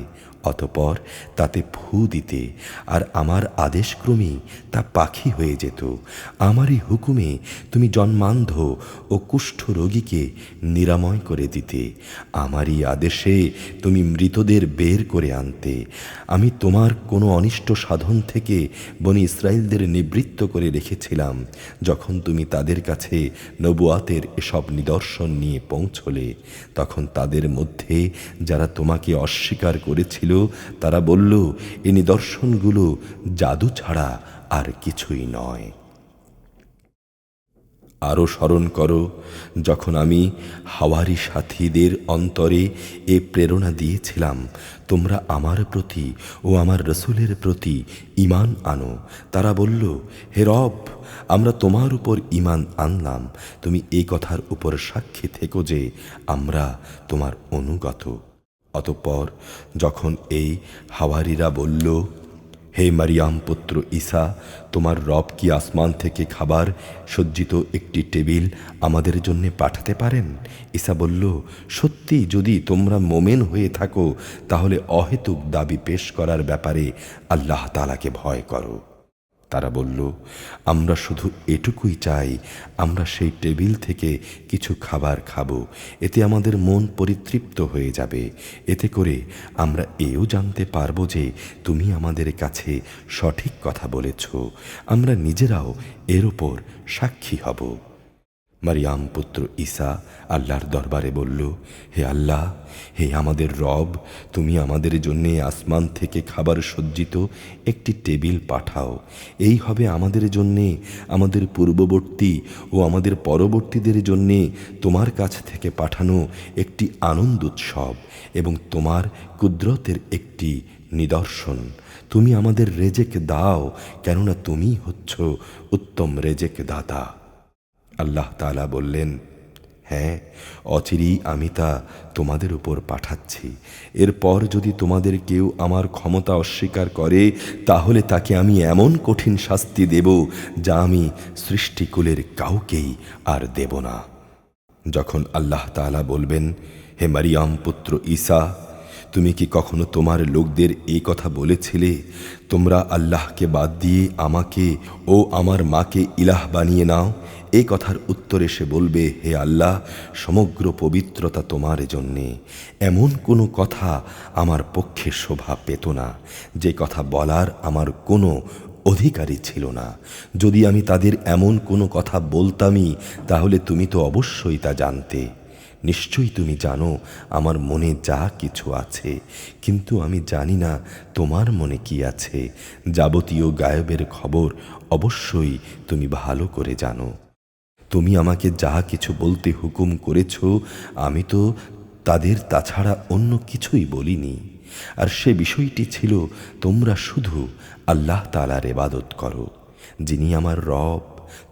অতঃপর তাতে ফু দিতে, আর আমার আদেশক্রমেই তা পাখি হয়ে যেত। আমারই হুকুমে তুমি জন্মান্ধ ও কুষ্ঠ রোগীকে নিরাময় করে দিতে। আমারই আদেশে তুমি মৃতদের বের করে আনতে। আমি তোমার কোনো অনিষ্ট সাধন থেকে বনি ইসরাইলদের নিবৃত্ত করে রেখেছিলাম যখন তুমি তাদের কাছে নবুয়াতের এসব নিদর্শন নিয়ে পৌঁছলে। তখন তাদের মধ্যে যারা তোমাকে অস্বীকার করেছিল তারা বলল, এই নিদর্শনগুলো জাদু ছাড়া আর কিছুই নয়। আরও স্মরণ করো যখন আমি হাওয়ারি সাথীদের অন্তরে এ প্রেরণা দিয়েছিলাম, তোমরা আমার প্রতি ও আমার রসুলের প্রতি ঈমান আনো। তারা বলল, হে রব, আমরা তোমার উপর ঈমান আনলাম। তুমি এই কথার উপর সাক্ষী থেকো যে আমরা তোমার অনুগত। অতঃপর যখন এই হাওয়ারিরা বলল, হে মারিয়াম পুত্র ঈসা, তোমার রব কি আসমান থেকে খাবার সজ্জিত একটি টেবিল আমাদের জন্য পাঠাতে পারেন? ঈসা বলল, সত্যি যদি তোমরা মোমেন হয়ে থাকো তাহলে অহেতুক দাবি পেশ করার ব্যাপারে আল্লাহ তাআলাকে ভয় করো। তারা বলল, আমরা শুধু এটুকুই চাই, আমরা সেই টেবিল থেকে কিছু খাবার খাবো, এতে আমাদের মন পরিতৃপ্ত হয়ে যাবে। এতে করে আমরা এও জানতে পারবো যে তুমি আমাদের কাছে সঠিক কথা বলেছ, আমরা নিজেরাও এর ওপর সাক্ষী হব। মারিয়াম পুত্র ঈসা আল্লাহর দরবারে বলল, হে আল্লাহ, হে আমাদের রব, তুমি আমাদের জন্যে আসমান থেকে খাবার সজ্জিত একটি টেবিল পাঠাও। এই হবে আমাদের জন্যে, আমাদের পূর্ববর্তী ও আমাদের পরবর্তীদের জন্যে তোমার কাছ থেকে পাঠানো একটি আনন্দ উৎসব এবং তোমার কুদরতের একটি নিদর্শন। তুমি আমাদের রেজেক দাও, কেননা তুমি হচ্ছ উত্তম রেজেক দাতা। আল্লাহ তাআলা বললেন, হ্যাঁ, অচিরেই আমি তা তোমাদের উপর পাঠাচ্ছি। এরপর যদি তোমাদের কেউ আমার ক্ষমতা অস্বীকার করে তাহলে তাকে আমি এমন কঠিন শাস্তি দেব যা আমি সৃষ্টিকুলের কাউকেই আর দেব না। যখন আল্লাহ তাআলা বলবেন, হে মারিয়াম পুত্র ঈসা, তুমি কি কখনো তোমার লোকদের এই কথা বলেছিলে, তোমরা আল্লাহকে বাদ দিয়ে আমাকে ও আমার মাকে ইলাহ বানিয়ে নাও? এই কথার উত্তরে সে বলবে, হে আল্লাহ, সমগ্র পবিত্রতা তোমার জন্যে। এমন কোনো কথা আমার পক্ষে শোভা পেত না, যে কথা বলার আমার কোনো অধিকারী ছিল না। যদি আমি তাদের এমন কোনো কথা বলতামই তাহলে তুমি তো অবশ্যই তা জানতে। নিশ্চয়ই তুমি জানো আমার মনে যা কিছু আছে, কিন্তু আমি জানি না তোমার মনে কি আছে। যাবতীয় গায়েবের খবর অবশ্যই তুমি ভালো করে জানো। তুমি আমাকে যা কিছু বলতে হুকুম করেছ আমি তো তাদের তাছাড়া অন্য কিছুই বলিনি। আর সে বিষয়টি ছিল, তোমরা শুধু আল্লাহ তাআলার ইবাদত করো, যিনি আমার রব,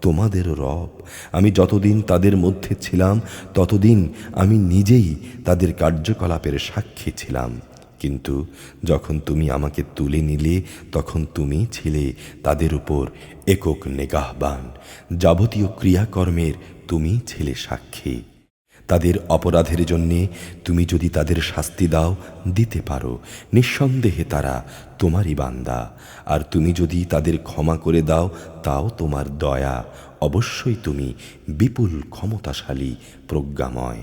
তোমাদের রব। আমি যতদিন তাদের মধ্যে ছিলাম ততদিন আমি নিজেই তাদের কার্যকলাপের সাক্ষী ছিলাম, কিন্তু যখন তুমি আমাকে তুলে নিলে তখন তুমি ছিলে তাদের উপর একক নেগাহবান। যাবতীয় ক্রিয়াকর্মের তুমি ছিলে সাক্ষী। তাদের অপরাধের জন্যে তুমি যদি তাদের শাস্তি দাও, দিতে পারো, নিঃসন্দেহে তারা তোমারই বান্দা। আর তুমি যদি তাদের ক্ষমা করে দাও, তাও তোমার দয়া। অবশ্যই তুমি বিপুল ক্ষমতাশালী, প্রজ্ঞাময়।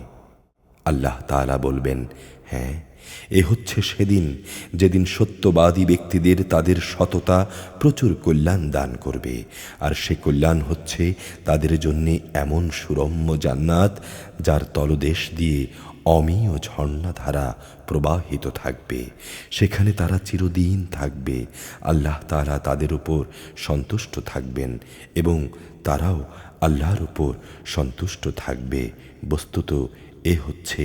আল্লাহ তাআলা বলবেন, হ্যাঁ, এ হচ্ছে সেদিন যেদিন সত্যবাদী ব্যক্তিদের তাদের সততা প্রচুর কল্যাণ দান করবে। আর সে কল্যাণ হচ্ছে তাদের জন্যে এমন সুরম্য জান্নাত যার তলদেশ দিয়ে অমীয় ঝর্ণাধারা প্রবাহিত থাকবে। সেখানে তারা চিরদিন থাকবে। আল্লাহ তাআলা তাদের উপর সন্তুষ্ট থাকবেন এবং তারাও আল্লাহর উপর সন্তুষ্ট থাকবে। বস্তুত এ হচ্ছে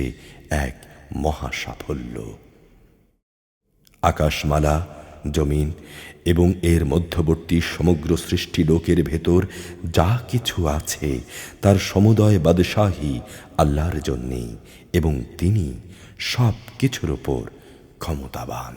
এক মহা সাফল্য। আকাশমালা, জমিন এবং এর মধ্যবর্তী সমগ্র সৃষ্টি লোকের ভেতর যা কিছু আছে তার সমুদয় বাদশাহী আল্লাহর জন্যেই এবং তিনি সব কিছুর উপর ক্ষমতাবান।